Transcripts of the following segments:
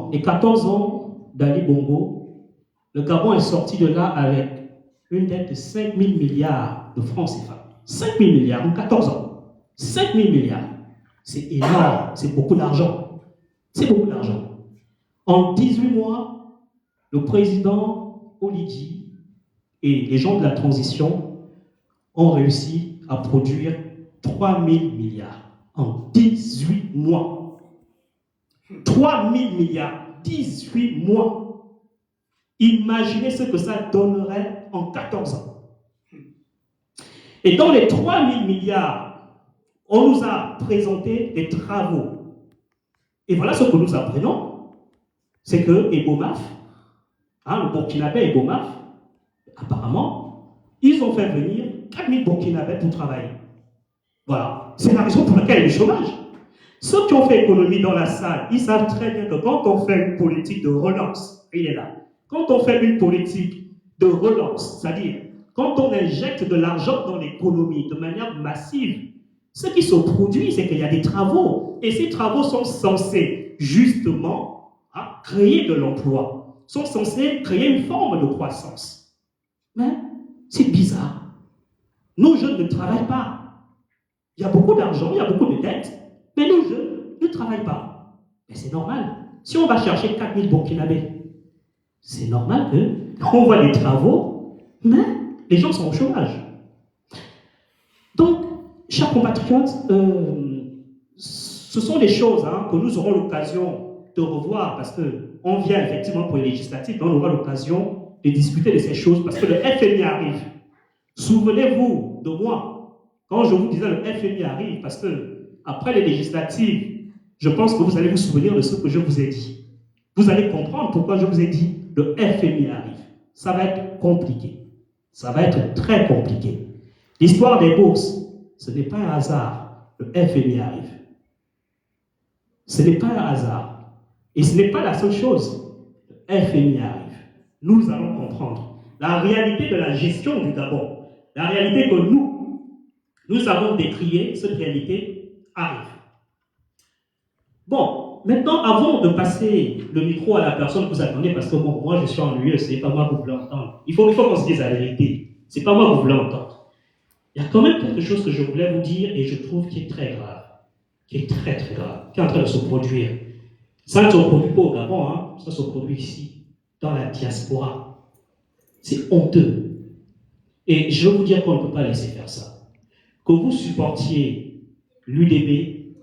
ans. Et 14 ans d'Ali Bongo, le Gabon est sorti de là avec une dette de 5 000 milliards de francs CFA. 5 000 milliards en 14 ans. 5 000 milliards. C'est énorme, c'est beaucoup d'argent. C'est beaucoup d'argent. En 18 mois, le président Oligi et les gens de la transition ont réussi à produire 3 000 milliards en 18 mois. 3 000 milliards, 18 mois. Imaginez ce que ça donnerait en 14 ans. Et dans les 3 000 milliards, on nous a présenté des travaux. Et voilà ce que nous apprenons, c'est que Ebomaf, le Burkinabé Ebomaf, apparemment, ils ont fait venir 4 000 Burkinabés pour travailler. Voilà. C'est la raison pour laquelle il y a du chômage. Ceux qui ont fait économie dans la salle, ils savent très bien que quand on fait une politique de relance, il est là. Quand on fait une politique de relance, c'est-à-dire quand on injecte de l'argent dans l'économie de manière massive, ce qui se produit, c'est qu'il y a des travaux. Et ces travaux sont censés, justement, créer de l'emploi, sont censés créer une forme de croissance. Mais c'est bizarre. Nos jeunes ne travaillent pas. Il y a beaucoup d'argent, il y a beaucoup de dettes, mais nos jeunes ne travaillent pas. Mais c'est normal. Si on va chercher 4 000 Burkinabés, c'est normal qu'on voit des travaux, mais les gens sont au chômage. Donc, chers compatriotes, ce sont des choses que nous aurons l'occasion de revoir parce qu'on vient effectivement pour les législatives, on aura l'occasion de discuter de ces choses parce que le FMI arrive. Souvenez-vous de moi, quand je vous disais le FMI arrive, parce que après les législatives, je pense que vous allez vous souvenir de ce que je vous ai dit. Vous allez comprendre pourquoi je vous ai dit le FMI arrive. Ça va être compliqué. Ça va être très compliqué. L'histoire des bourses, ce n'est pas un hasard. Le FMI arrive. Ce n'est pas un hasard. Et ce n'est pas la seule chose. Le FMI arrive. Nous allons comprendre la réalité de la gestion du Gabon. La réalité que nous avons décriée, cette réalité arrive. Bon, maintenant, avant de passer le micro à la personne que vous attendez, parce que bon, moi je suis ennuyeux, ce n'est pas moi que vous voulez entendre. Il faut qu'on se dise la vérité. Ce n'est pas moi que vous voulez entendre. Il y a quand même quelque chose que je voulais vous dire et je trouve qui est très grave. Qui est très très grave, qui est en train de se produire. Ça ne se produit pas au Gabon, ça se produit ici, dans la diaspora. C'est honteux. Et je veux vous dire qu'on ne peut pas laisser faire ça. Que vous supportiez l'UDB,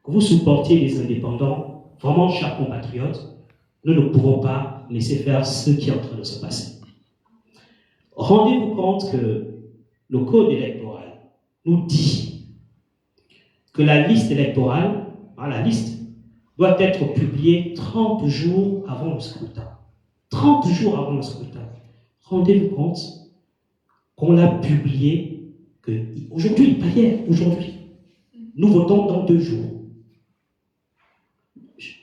que vous supportiez les indépendants, vraiment, chers compatriotes, nous ne pouvons pas laisser faire ce qui est en train de se passer. Rendez-vous compte que le code électoral nous dit que la liste électorale, la liste, doit être publiée 30 jours avant le scrutin. 30 jours avant le scrutin. Rendez-vous compte qu'on l'a publié aujourd'hui, pas hier, aujourd'hui. Nous votons dans 2 jours.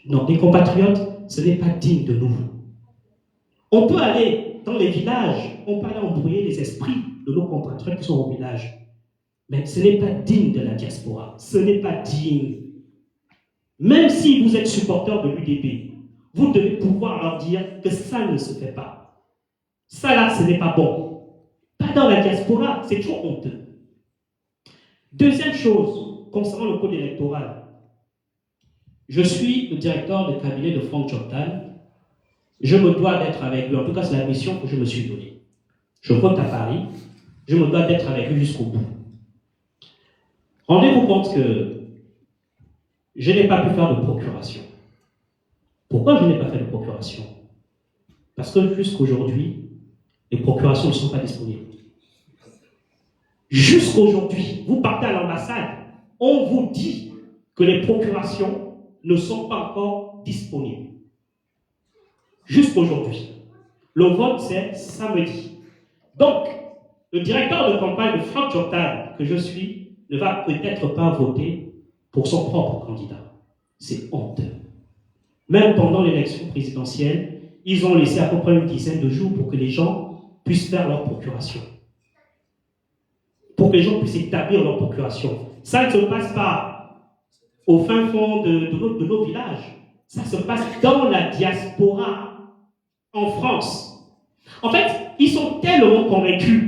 Non, les compatriotes, ce n'est pas digne de nous. On peut aller dans les villages, on peut aller embrouiller les esprits de nos compatriotes qui sont au village. Mais ce n'est pas digne de la diaspora. Ce n'est pas digne. Même si vous êtes supporter de l'UDP, vous devez pouvoir leur dire que ça ne se fait pas. Ça là, ce n'est pas bon. Pas dans la diaspora, c'est trop honteux. Deuxième chose, concernant le code électoral. Je suis le directeur de cabinet de Franck Choptal. Je me dois d'être avec lui. En tout cas, c'est la mission que je me suis donnée. Je vote à Paris. Je me dois d'être avec lui jusqu'au bout. Rendez-vous compte que je n'ai pas pu faire de procuration. Pourquoi je n'ai pas fait de procuration? Parce que jusqu'aujourd'hui, les procurations ne sont pas disponibles. Jusqu'aujourd'hui, vous partez à l'ambassade, on vous dit que les procurations ne sont pas encore disponibles. Jusqu'aujourd'hui. Le vote, c'est samedi. Donc, le directeur de campagne de Franck Choptal, que je suis, ne va peut-être pas voter pour son propre candidat. C'est honteux. Même pendant l'élection présidentielle, ils ont laissé à peu près une dizaine de jours pour que les gens puissent faire leur procuration. Pour que les gens puissent établir leur procuration. Ça ne se passe pas au fin fond de nos villages. Ça se passe dans la diaspora, en France. En fait, ils sont tellement convaincus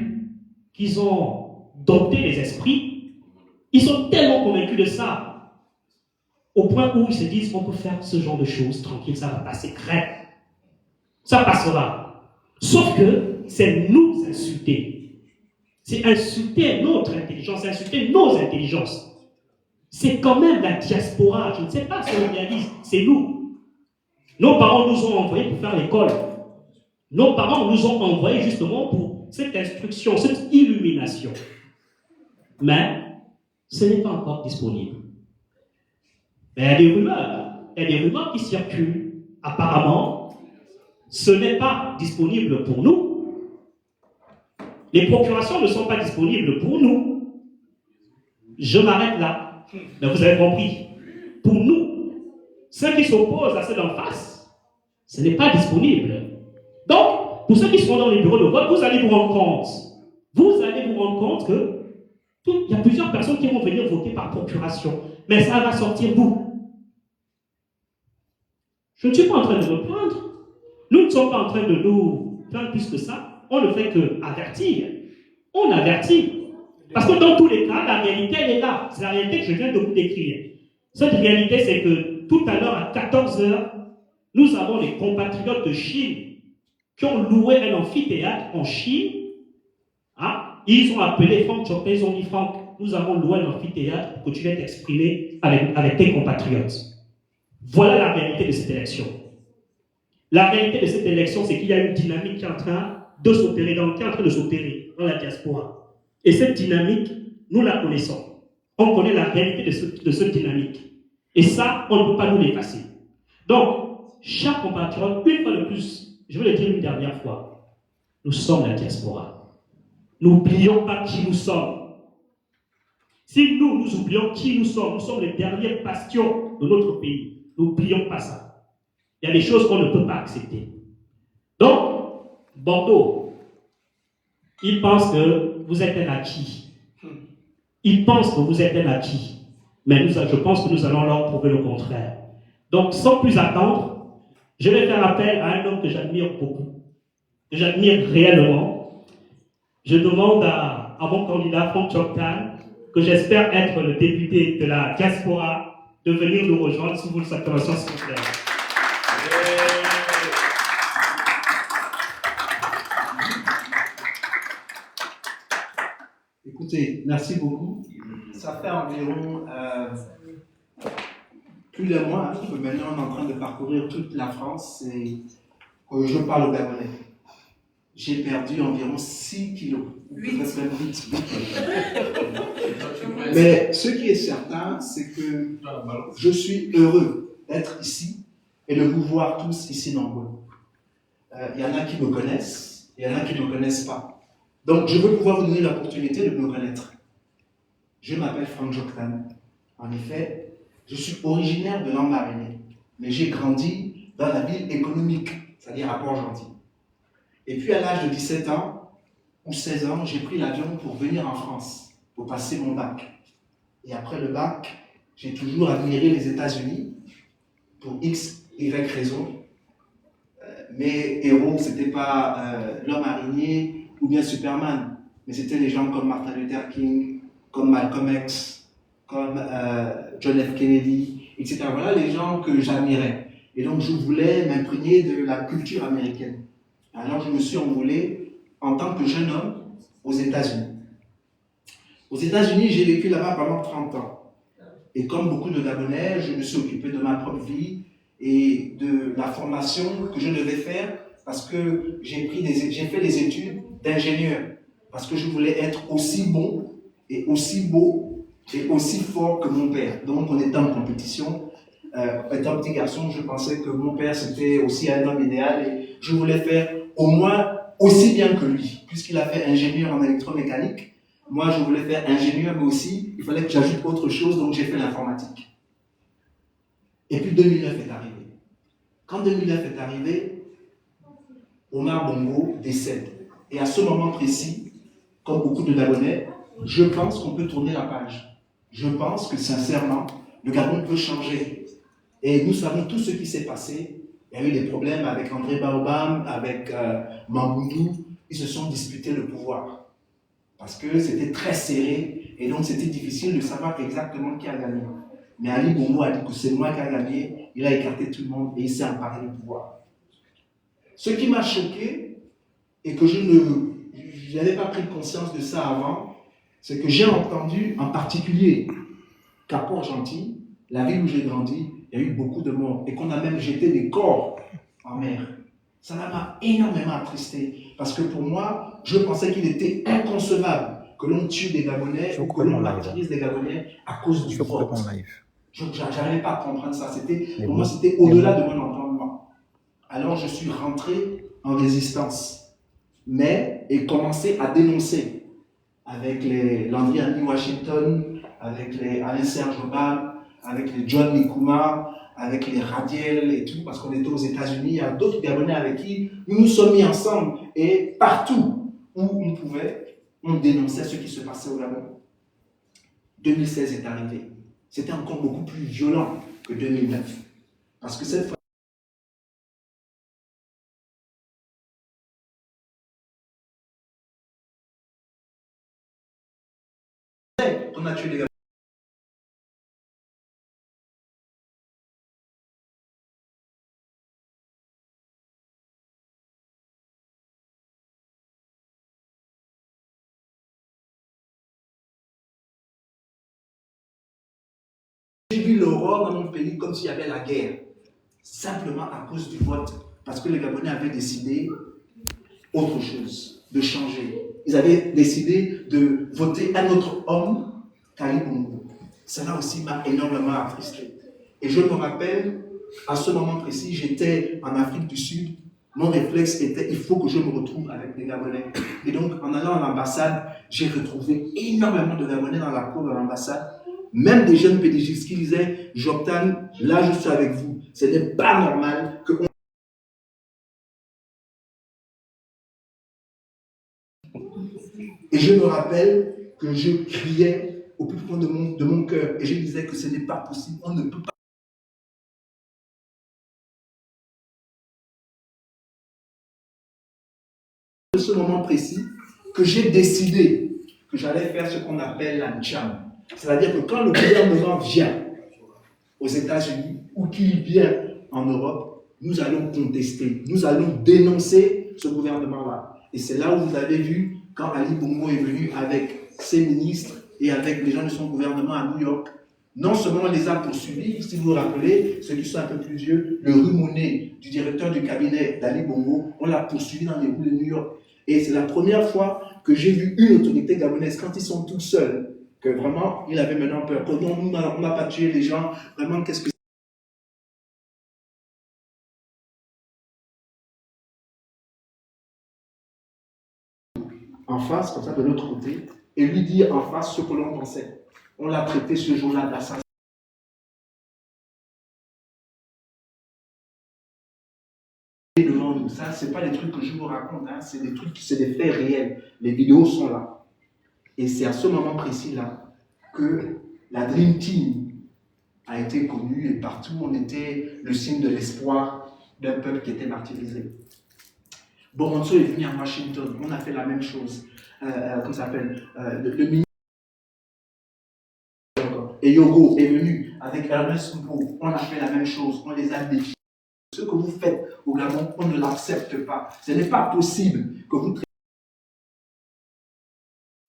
qu'ils ont dompté les esprits. Ils sont tellement convaincus de ça, au point où ils se disent on peut faire ce genre de choses tranquille, ça va passer crème. Ça passera. Sauf que c'est nous insulter. C'est insulter notre intelligence, c'est insulter nos intelligences. C'est quand même la diaspora. Je ne sais pas si on réalise, c'est nous. Nos parents nous ont envoyés pour faire l'école. Nos parents nous ont envoyés justement pour cette instruction, cette illumination. Mais ce n'est pas encore disponible. Mais il y a des rumeurs qui circulent. Apparemment, ce n'est pas disponible pour nous. Les procurations ne sont pas disponibles pour nous. Je m'arrête là. Mais vous avez compris. Pour nous, ceux qui s'opposent à ceux d'en face, ce n'est pas disponible. Donc, pour ceux qui seront dans les bureaux de vote, vous allez vous rendre compte. Vous allez vous rendre compte que il y a plusieurs personnes qui vont venir voter par procuration. Mais ça va sortir d'où? Je ne suis pas en train de me plaindre. Nous ne sommes pas en train de nous plaindre plus que ça. On ne fait qu'avertir. On avertit. Parce que dans tous les cas, la réalité, elle est là. C'est la réalité que je viens de vous décrire. Cette réalité, c'est que tout à l'heure, à 14 h, nous avons les compatriotes de Chine qui ont loué un amphithéâtre en Chine. Hein? Ils ont appelé Franck Chopin, ils ont dit Franck, nous avons loué un amphithéâtre pour que tu viennes t'exprimer avec tes compatriotes. Voilà la réalité de cette élection. La réalité de cette élection, c'est qu'il y a une dynamique qui est en train de s'opérer, dans la diaspora. Et cette dynamique, nous la connaissons. On connaît la réalité de cette dynamique. Et ça, on ne peut pas nous l'effacer. Donc, chaque compatriote, une fois de plus, je vais le dire une dernière fois, nous sommes la diaspora. N'oublions pas qui nous sommes. Si nous oublions qui nous sommes les derniers bastions de notre pays. N'oublions pas ça. Il y a des choses qu'on ne peut pas accepter. Donc, Bordeaux, ils pensent que vous êtes un acquis. Ils pensent que vous êtes un acquis. Mais je pense que nous allons leur prouver le contraire. Donc, sans plus attendre, je vais faire appel à un homme que j'admire beaucoup, que j'admire réellement. Je demande à mon candidat, Franck Chopin, que j'espère être le député de la diaspora, de venir nous rejoindre sous votre acclamation, s'il vous plaît. Écoutez, merci beaucoup. Ça fait environ plus d'un mois que maintenant on est en train de parcourir toute la France et que je parle au Gabonais. J'ai perdu environ 6 kilos. 8. Mais ce qui est certain, c'est que je suis heureux d'être ici et de vous voir tous ici nombreux. Il y en a qui me connaissent, il y en a qui ne me connaissent pas. Donc, je veux pouvoir vous donner l'opportunité de me connaître. Je m'appelle Franck Chopin. En effet, je suis originaire de Lambaréné, mais j'ai grandi dans la ville économique, c'est-à-dire à Port-Gentil. Et puis, à l'âge de 17 ans ou 16 ans, j'ai pris l'avion pour venir en France, pour passer mon bac. Et après le bac, j'ai toujours admiré les États-Unis pour X, Y raison. Mes héros, ce n'était pas l'homme araignée ou bien Superman, mais c'était des gens comme Martin Luther King, comme Malcolm X, comme John F. Kennedy, etc. Voilà les gens que j'admirais. Et donc je voulais m'imprégner de la culture américaine. Alors je me suis envolé en tant que jeune homme aux États-Unis. Aux États-Unis, j'ai vécu là-bas pendant 30 ans. Et comme beaucoup de Gabonais, je me suis occupé de ma propre vie et de la formation que je devais faire parce que j'ai fait des études d'ingénieur. Parce que je voulais être aussi bon et aussi beau et aussi fort que mon père. Donc on était en compétition. Étant petit garçon, je pensais que mon père c'était aussi un homme idéal et je voulais faire au moins aussi bien que lui. Puisqu'il a fait ingénieur en électromécanique, moi je voulais faire ingénieur, mais aussi il fallait que j'ajoute autre chose, donc j'ai fait l'informatique. Et puis 2009 est arrivé. Quand 2009 est arrivé, Omar Bongo décède. Et à ce moment précis, comme beaucoup de Gabonais, je pense qu'on peut tourner la page. Je pense que sincèrement, le Gabon peut changer. Et nous savons tout ce qui s'est passé. Il y a eu des problèmes avec André Baobam, avec Mamboundou. Ils se sont disputés le pouvoir. Parce que c'était très serré et donc c'était difficile de savoir exactement qui a gagné. Mais Ali Bongo a dit que c'est moi qui a gagné. Il a écarté tout le monde et il s'est emparé du pouvoir. Ce qui m'a choqué et que je n'avais pas pris conscience de ça avant, c'est que j'ai entendu en particulier qu'à Port-Gentil, la ville où j'ai grandi, il y a eu beaucoup de morts et qu'on a même jeté des corps en mer. Ça m'a énormément attristé parce que pour moi, je pensais qu'il était inconcevable que l'on tue des Gabonais ou que l'on martyrise des Gabonais à cause du vote. Je n'arrivais pas à comprendre ça. Pour moi, c'était au-delà de mon entendement. Alors, je suis rentré en résistance, et commencé à dénoncer avec les Landry Annie Washington, avec les Alain Serge Obama, avec les John Nikouma, avec les Radiel et tout, parce qu'on était aux États-Unis. Il y a d'autres Gabonais avec qui nous nous sommes mis ensemble. Et partout où on pouvait, on dénonçait ce qui se passait au Gabon. 2016 est arrivé. C'était encore beaucoup plus violent que 2009. Parce que cette fois, on a tué les Gabonais. J'ai vu l'horreur dans mon pays comme s'il y avait la guerre. Simplement à cause du vote. Parce que les Gabonais avaient décidé autre chose, de changer. Ils avaient décidé de voter un autre homme qu'Ali Bongo. Cela aussi m'a énormément attristé. Et je me rappelle, à ce moment précis, j'étais en Afrique du Sud. Mon réflexe était, il faut que je me retrouve avec des Gabonais. Et donc, en allant à l'ambassade, j'ai retrouvé énormément de Gabonais dans la cour de l'ambassade. Même des jeunes pédigistes qui disaient, Joktan, là je suis avec vous. Ce n'est pas normal que Et je me rappelle que je criais au plus profond de mon cœur et je disais que ce n'est pas possible, on ne peut pas. De ce moment précis, que j'ai décidé que j'allais faire ce qu'on appelle la Ncham. C'est-à-dire que quand le gouvernement vient aux États-Unis ou qu'il vient en Europe, nous allons contester, nous allons dénoncer ce gouvernement-là. Et c'est là où vous avez vu, quand Ali Bongo est venu avec ses ministres et avec les gens de son gouvernement à New York, non seulement on les a poursuivis, si vous vous rappelez, ceux qui sont un peu plus vieux, le Rumoné du directeur du cabinet d'Ali Bongo, on l'a poursuivi dans les rues de New York. Et c'est la première fois que j'ai vu une autorité gabonaise, quand ils sont tous seuls, que vraiment, il avait maintenant peur. Quand on n'a pas tué les gens, vraiment, qu'est-ce que en face, comme ça, de l'autre côté, et lui dire en face ce que l'on pensait. On l'a traité ce jour-là d'assassin. Devant nous, ça, c'est pas des trucs que je vous raconte, hein, c'est des trucs, c'est des faits réels. Les vidéos sont là. Et c'est à ce moment précis-là que la Dream Team a été connue et partout on était le signe de l'espoir d'un peuple qui était martyrisé. Boronzo est venu à Washington, on a fait la même chose. Comment ça s'appelle le ministre et Yogo est venu avec Ernest Mpo, on a fait la même chose, on les a défiés. Ce que vous faites au Gabon, on ne l'accepte pas. Ce n'est pas possible que vous traitez.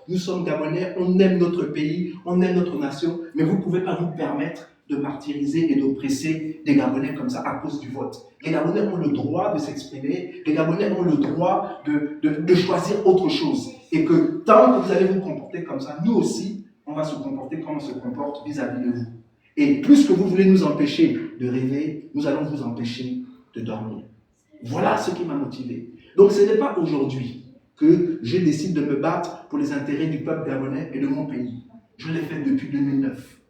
Nous sommes Gabonais, on aime notre pays, on aime notre nation, mais vous ne pouvez pas vous permettre de martyriser et d'oppresser des Gabonais comme ça à cause du vote. Les Gabonais ont le droit de s'exprimer, les Gabonais ont le droit de choisir autre chose. Et que tant que vous allez vous comporter comme ça, nous aussi, on va se comporter comme on se comporte vis-à-vis de vous. Et plus que vous voulez nous empêcher de rêver, nous allons vous empêcher de dormir. Voilà ce qui m'a motivé. Donc ce n'est pas aujourd'hui que je décide de me battre pour les intérêts du peuple gabonais et de mon pays. Je l'ai fait depuis 2009.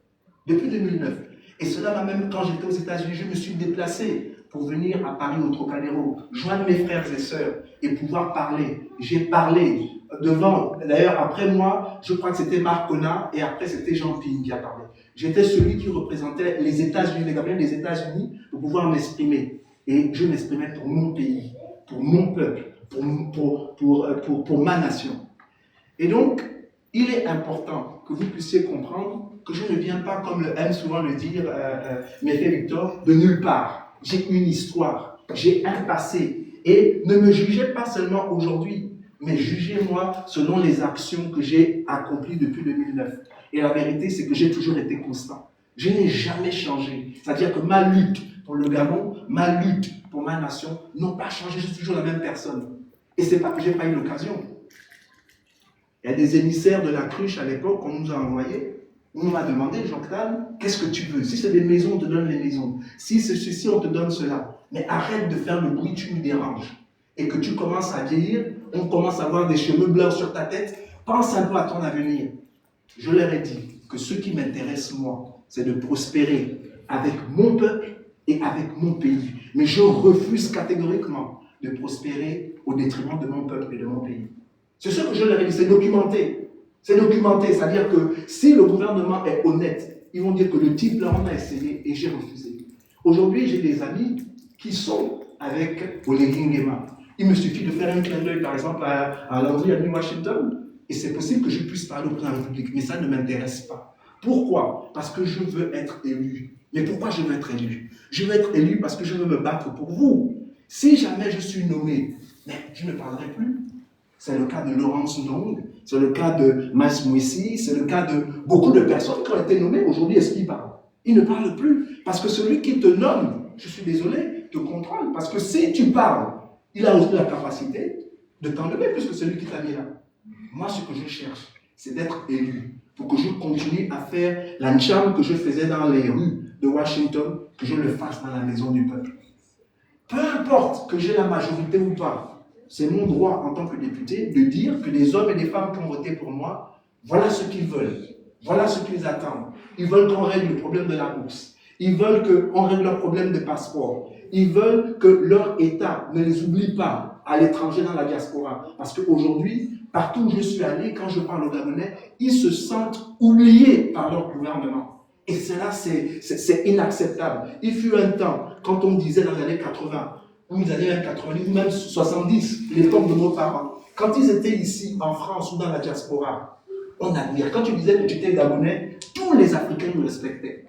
Depuis 2009. Et cela m'a même, quand j'étais aux États-Unis, je me suis déplacé pour venir à Paris, au Trocadéro, joindre mes frères et sœurs et pouvoir parler. J'ai parlé devant, d'ailleurs après moi, je crois que c'était Marc Kona et après c'était Jean Ping qui a parlé. J'étais celui qui représentait les États-Unis, les Gabonais des États-Unis, pour pouvoir m'exprimer. Et je m'exprimais pour mon pays, pour mon peuple, pour ma nation. Et donc, il est important que vous puissiez comprendre que je ne viens pas, comme aime souvent le dire Méfé Victor, de nulle part. J'ai une histoire, j'ai un passé. Et ne me jugez pas seulement aujourd'hui, mais jugez-moi selon les actions que j'ai accomplies depuis 2009. Et la vérité, c'est que j'ai toujours été constant. Je n'ai jamais changé. C'est-à-dire que ma lutte pour le Gabon, ma lutte pour ma nation n'ont pas changé. Je suis toujours la même personne. Et ce n'est pas que je n'ai pas eu l'occasion. Il y a des émissaires de la cruche à l'époque qu'on nous a envoyés. On m'a demandé, Jean-Claude, qu'est-ce que tu veux? Si c'est des maisons, on te donne les maisons. Si c'est ceci, on te donne cela. Mais arrête de faire le bruit, tu nous déranges. Et que tu commences à vieillir, on commence à avoir des cheveux blancs sur ta tête. Pense un peu à ton avenir. Je leur ai dit que ce qui m'intéresse, moi, c'est de prospérer avec mon peuple et avec mon pays. Mais je refuse catégoriquement de prospérer au détriment de mon peuple et de mon pays. C'est ce que je leur ai dit, c'est documenté. C'est documenté, c'est-à-dire que si le gouvernement est honnête, ils vont dire que le type là, on a essayé et j'ai refusé. Aujourd'hui, j'ai des amis qui sont avec Olegui Nguema. Il me suffit de faire un clin d'œil, par exemple, à Landry à New Washington, et c'est possible que je puisse parler au président de la République, mais ça ne m'intéresse pas. Pourquoi? Parce que je veux être élu. Mais pourquoi je veux être élu? Je veux être élu parce que je veux me battre pour vous. Si jamais je suis nommé, mais je ne parlerai plus. C'est le cas de Laurence Ndong, c'est le cas de Mas Mouissi, c'est le cas de beaucoup de personnes qui ont été nommées. Aujourd'hui, est-ce qu'ils parlent? Ils ne parlent plus. Parce que celui qui te nomme, je suis désolé, te contrôle. Parce que si tu parles, il a aussi la capacité de t'enlever plus que celui qui t'a mis là. Moi, ce que je cherche, c'est d'être élu. Pour que je continue à faire l'ancham que je faisais dans les rues de Washington, que je le fasse dans la maison du peuple. Peu importe que j'ai la majorité ou pas, c'est mon droit en tant que député de dire que les hommes et les femmes qui ont voté pour moi, voilà ce qu'ils veulent. Voilà ce qu'ils attendent. Ils veulent qu'on règle le problème de la bourse. Ils veulent qu'on règle leur problème de passeport. Ils veulent que leur État ne les oublie pas à l'étranger dans la diaspora. Parce qu'aujourd'hui, partout où je suis allé, quand je parle aux Gabonais, ils se sentent oubliés par leur gouvernement. Et cela, c'est inacceptable. Il fut un temps, quand on disait dans les années 80, ou les années 90, ou même 70, l'époque de nos parents, quand ils étaient ici, en France ou dans la diaspora, on admire. Quand tu disais que tu étais Gabonais, tous les Africains nous respectaient.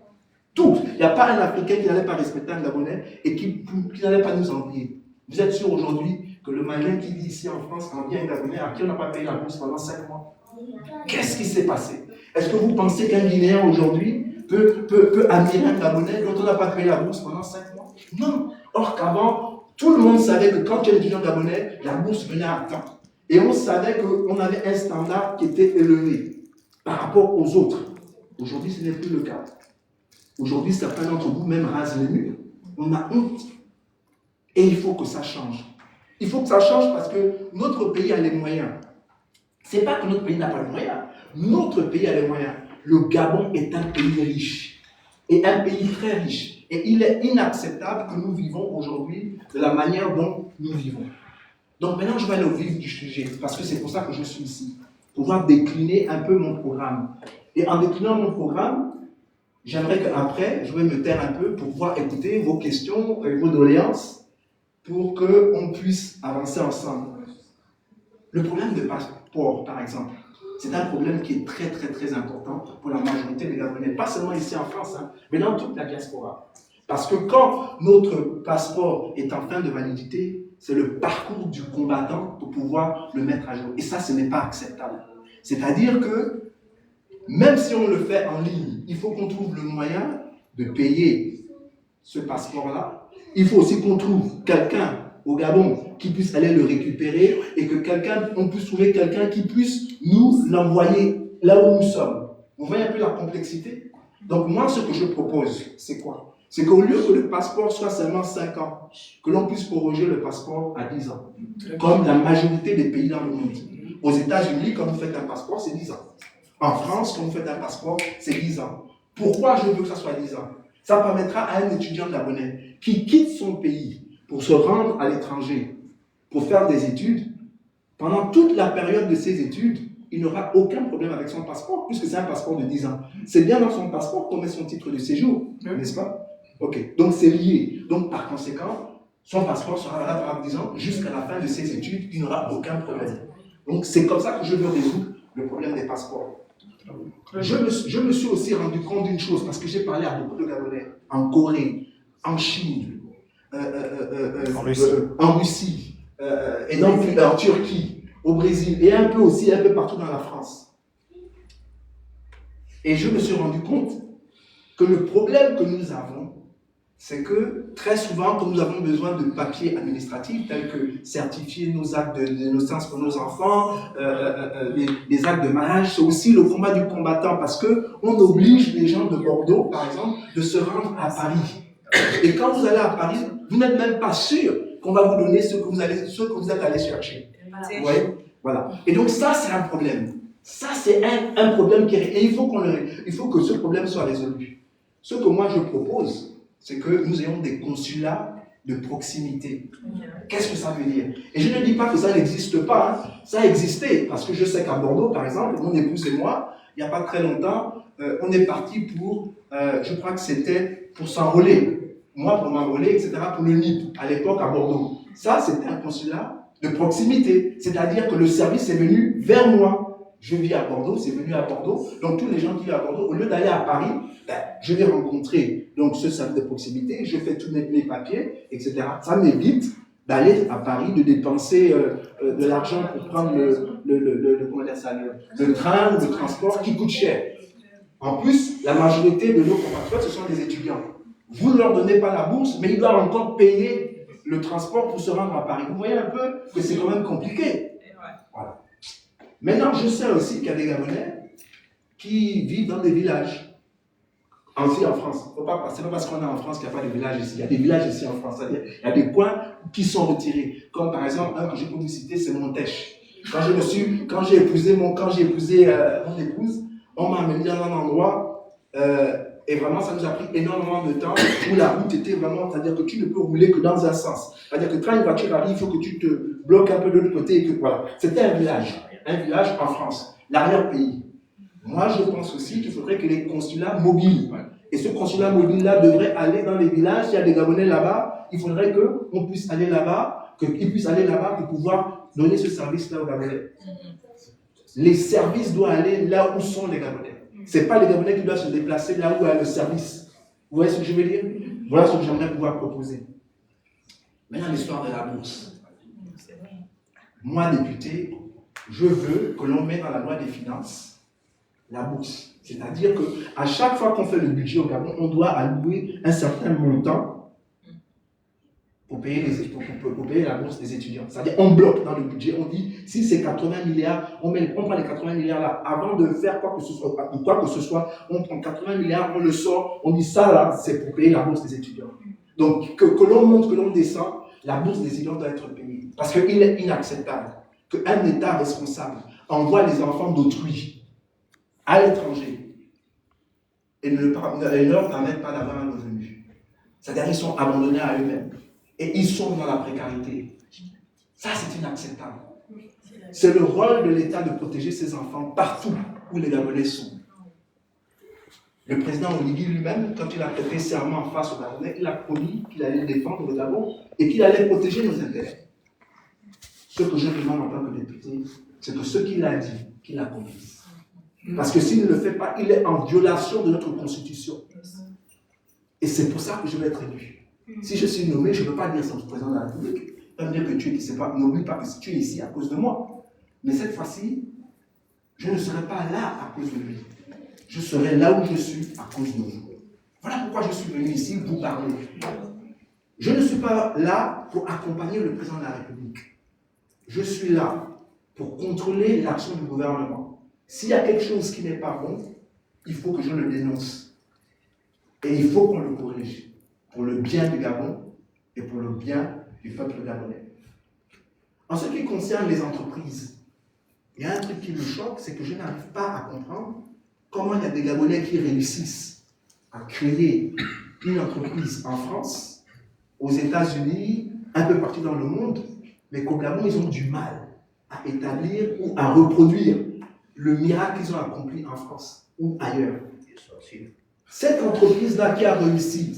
Tous. Il n'y a pas un Africain qui n'allait pas respecter un Gabonais et qui n'allait pas nous envier. Vous êtes sûr aujourd'hui que le Malien qui vit ici en France envie un Gabonais à qui on n'a pas payé la bourse pendant 5 mois? Qu'est-ce qui s'est passé? Est-ce que vous pensez qu'un Guinéen aujourd'hui peut admirer un Gabonais dont on n'a pas payé la bourse pendant 5 mois? Non. Or qu'avant, tout le monde savait que quand tu es étudiant gabonais, la bourse venait à temps. Et on savait qu'on avait un standard qui était élevé par rapport aux autres. Aujourd'hui, ce n'est plus le cas. Aujourd'hui, certains d'entre vous même rasent les murs. On a honte. Et il faut que ça change. Il faut que ça change parce que notre pays a les moyens. Ce n'est pas que notre pays n'a pas les moyens. Notre pays a les moyens. Le Gabon est un pays riche. Et un pays très riche. Et il est inacceptable que nous vivons aujourd'hui de la manière dont nous vivons. Donc maintenant, je vais aller au vif du sujet, parce que c'est pour ça que je suis ici. Pouvoir décliner un peu mon programme. Et en déclinant mon programme, j'aimerais qu'après, je vais me taire un peu pour pouvoir écouter vos questions et vos doléances pour qu'on puisse avancer ensemble. Le problème de passeport, par exemple, c'est un problème qui est très, très, très important pour la majorité des Gabonais. Pas seulement ici en France, mais dans toute la diaspora. Parce que quand notre passeport est en fin de validité, c'est le parcours du combattant pour pouvoir le mettre à jour. Et ça, ce n'est pas acceptable. C'est-à-dire que, même si on le fait en ligne, il faut qu'on trouve le moyen de payer ce passeport-là. Il faut aussi qu'on trouve quelqu'un au Gabon qui puisse aller le récupérer et que on puisse trouver quelqu'un qui puisse nous l'envoyer là où nous sommes. Vous voyez un peu la complexité? Donc moi, ce que je propose, c'est quoi? C'est qu'au lieu que le passeport soit seulement 5 ans, que l'on puisse proroger le passeport à 10 ans, comme la majorité des pays dans le monde. Aux États-Unis, quand vous faites un passeport, c'est 10 ans. En France, quand vous faites un passeport, c'est 10 ans. Pourquoi je veux que ça soit 10 ans? Ça permettra à un étudiant gabonais qui quitte son pays pour se rendre à l'étranger, pour faire des études, pendant toute la période de ses études, il n'aura aucun problème avec son passeport, puisque c'est un passeport de 10 ans. C'est bien dans son passeport qu'on met son titre de séjour, n'est-ce pas? Ok, donc c'est lié. Donc par conséquent, son passeport sera valable pendant 10 ans, jusqu'à la fin de ses études, il n'aura aucun problème. Donc c'est comme ça que je veux résoudre le problème des passeports. Je me suis aussi rendu compte d'une chose, parce que j'ai parlé à beaucoup de Gabonais, en Corée, en Chine, en Russie, et donc en Turquie, au Brésil, et un peu partout dans la France. Et je me suis rendu compte que le problème que nous avons, c'est que très souvent, quand nous avons besoin de papiers administratifs, tels que certifier nos actes de naissance pour nos enfants, les actes de mariage, c'est aussi le combat du combattant, parce qu'on oblige les gens de Bordeaux, par exemple, de se rendre à Paris. Et quand vous allez à Paris, vous n'êtes même pas sûr qu'on va vous donner ce que vous êtes allé chercher. Vous voyez? Voilà. Et donc ça, c'est un problème. Ça, c'est un problème qui est... Et il faut que ce problème soit résolu. Ce que moi, je propose, c'est que nous ayons des consulats de proximité. Qu'est-ce que ça veut dire? Et je ne dis pas que ça n'existe pas. Hein. Ça a existé, parce que je sais qu'à Bordeaux, par exemple, mon épouse et moi, il n'y a pas très longtemps, on est parti pour, je crois que c'était pour s'enrôler. Moi, pour m'enrôler, etc., pour le NIP, à l'époque, à Bordeaux. Ça, c'était un consulat de proximité. C'est-à-dire que le service est venu vers moi. Je vis à Bordeaux, c'est venu à Bordeaux. Donc, tous les gens qui vivent à Bordeaux, au lieu d'aller à Paris, je vais rencontrer donc, ce service de proximité, je fais tous mes papiers, etc. Ça m'évite d'aller à Paris, de dépenser de l'argent pour prendre le train ou le transport qui coûte cher. En plus, la majorité de nos compatriotes, ce sont des étudiants. Vous ne leur donnez pas la bourse, mais ils doivent encore payer le transport pour se rendre à Paris. Vous voyez un peu que c'est quand même compliqué. Voilà. Maintenant, je sais aussi qu'il y a des Gabonais qui vivent dans des villages. Aussi en France. Ce n'est pas parce qu'on est en France qu'il n'y a pas de villages ici. Il y a des villages ici en France. C'est-à-dire il y a des coins qui sont retirés. Comme par exemple, un que je peux vous citer, c'est Montèche. Quand j'ai épousé mon épouse, on m'a amené dans un endroit, et vraiment ça nous a pris énormément de temps, où la route était vraiment, c'est-à-dire que tu ne peux rouler que dans un sens. C'est-à-dire que quand une voiture arrive, il faut que tu te bloques un peu de l'autre côté. Et que, voilà. C'était un village en France, l'arrière-pays. Moi, je pense aussi qu'il faudrait que les consulats mobiles, et ce consulat mobile-là devrait aller dans les villages, il y a des Gabonais là-bas, il faudrait qu'on puisse aller là-bas, qu'ils puissent aller là-bas pour pouvoir donner ce service-là aux Gabonais. Les services doivent aller là où sont les Gabonais. Ce n'est pas les Gabonais qui doivent se déplacer là où il y a le service. Vous voyez ce que je veux dire? Voilà ce que j'aimerais pouvoir proposer. Maintenant, l'histoire de la bourse. Moi, député, je veux que l'on mette dans la loi des finances la bourse. C'est-à-dire qu'à chaque fois qu'on fait le budget au Gabon, on doit allouer un certain montant pour payer la bourse des étudiants. C'est-à-dire on bloque dans le budget, on dit si c'est 80 milliards, on prend les 80 milliards là. Avant de faire quoi que ce soit, on prend 80 milliards, on le sort, on dit ça là, c'est pour payer la bourse des étudiants. Donc que l'on monte, que l'on descend, la bourse des étudiants doit être payée. Parce qu'il est inacceptable qu'un État responsable envoie les enfants d'autrui à l'étranger et ne leur permettent pas d'avoir un revenu. C'est-à-dire qu'ils sont abandonnés à eux-mêmes et ils sont dans la précarité. Ça, c'est inacceptable. C'est le rôle de l'État de protéger ses enfants partout où les Gabonais sont. Le président Oligui lui-même, quand il a prêté serment face aux Gabonais, il a promis qu'il allait défendre le Gabon et qu'il allait protéger nos intérêts. Ce que je demande en tant que député, c'est que ce qu'il a dit, qu'il accomplisse. Parce que s'il ne le fait pas, il est en violation de notre constitution. Et c'est pour ça que je vais être élu. Si je suis nommé, je ne peux pas dire ça au président de la République. Il va me dire que tu es ici, n'oublie pas que tu es ici à cause de moi. Mais cette fois-ci, je ne serai pas là à cause de lui. Je serai là où je suis à cause de vous. Voilà pourquoi je suis venu ici vous parler. Je ne suis pas là pour accompagner le président de la République. Je suis là pour contrôler l'action du gouvernement. S'il y a quelque chose qui n'est pas bon, il faut que je le dénonce. Et il faut qu'on le corrige. Pour le bien du Gabon et pour le bien du peuple gabonais. En ce qui concerne les entreprises, il y a un truc qui me choque, c'est que je n'arrive pas à comprendre comment il y a des Gabonais qui réussissent à créer une entreprise en France, aux États-Unis, un peu partout dans le monde, mais qu'au Gabon, ils ont du mal. à établir ou à reproduire le miracle qu'ils ont accompli en France ou ailleurs. Cette entreprise-là qui a réussi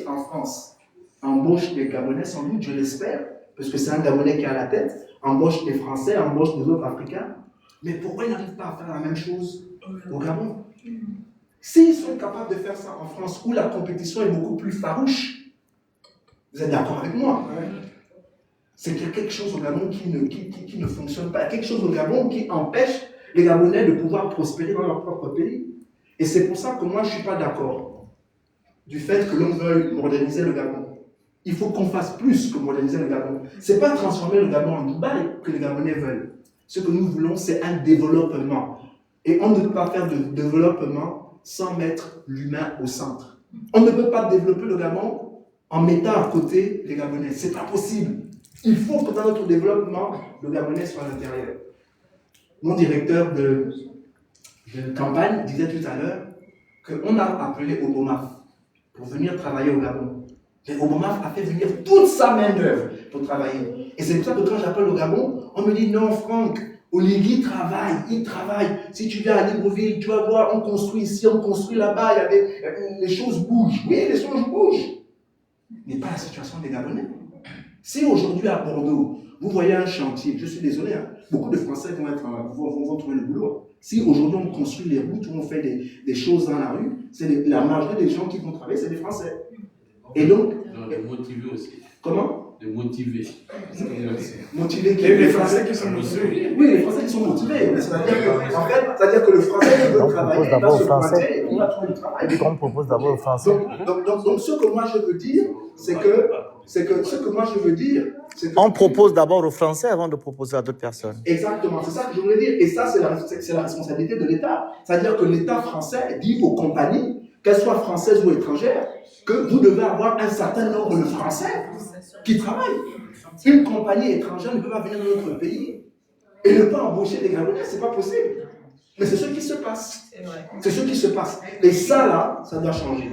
en France, embauche des Gabonais, sans doute, je l'espère, parce que c'est un Gabonais qui est à la tête, embauche des Français, embauche des autres Africains. Mais pourquoi ils n'arrivent pas à faire la même chose au Gabon? S'ils sont capables de faire ça en France, où la compétition est beaucoup plus farouche, vous êtes d'accord avec moi? C'est qu'il y a quelque chose au Gabon qui ne fonctionne pas. Il y a quelque chose au Gabon qui empêche les Gabonais de pouvoir prospérer dans leur propre pays. Et c'est pour ça que moi, je ne suis pas d'accord du fait que l'on veuille moderniser le Gabon. Il faut qu'on fasse plus que moderniser le Gabon. Ce n'est pas transformer le Gabon en Dubaï que les Gabonais veulent. Ce que nous voulons, c'est un développement. Et on ne peut pas faire de développement sans mettre l'humain au centre. On ne peut pas développer le Gabon en mettant à côté les Gabonais. Ce n'est pas possible. Il faut que dans notre développement, le Gabonais soit à l'intérieur. Mon directeur de campagne disait tout à l'heure qu'on a appelé Obomaf pour venir travailler au Gabon. Et Obomaf a fait venir toute sa main-d'œuvre pour travailler. Et c'est pour ça que quand j'appelle au Gabon, on me dit non, Franck, Oligui travaille, il travaille. Si tu viens à Libreville, tu vas voir, on construit ici, on construit là-bas, les choses bougent. Oui, les choses bougent. Mais pas la situation des Gabonais. Si aujourd'hui à Bordeaux, vous voyez un chantier, je suis désolé, hein, beaucoup de Français vont trouver le boulot. Si aujourd'hui on construit les routes, ou on fait des choses dans la rue, c'est la majorité des gens qui vont travailler, c'est des Français. Et donc... De motiver aussi. Comment? De motiver. Motiver qui? Les Français qui sont motivés. Oui, les Français qui sont motivés. C'est-à-dire que le Français qui veut travailler, il va se pointer, il va trouver du travail. On propose d'abord aux Français. Donc ce que moi je veux dire, c'est que moi je veux dire, c'est que... On propose d'abord aux Français avant de proposer à d'autres personnes. Exactement, c'est ça que je voulais dire. Et ça, c'est la responsabilité de l'État. C'est-à-dire que l'État français dit aux compagnies, qu'elles soient françaises ou étrangères, que vous devez avoir un certain nombre de Français qui travaillent. Une compagnie étrangère ne peut pas venir dans notre pays et ne pas embaucher des Gabonais, c'est pas possible. Mais c'est ce qui se passe. C'est ce qui se passe. Et ça, là, ça doit changer.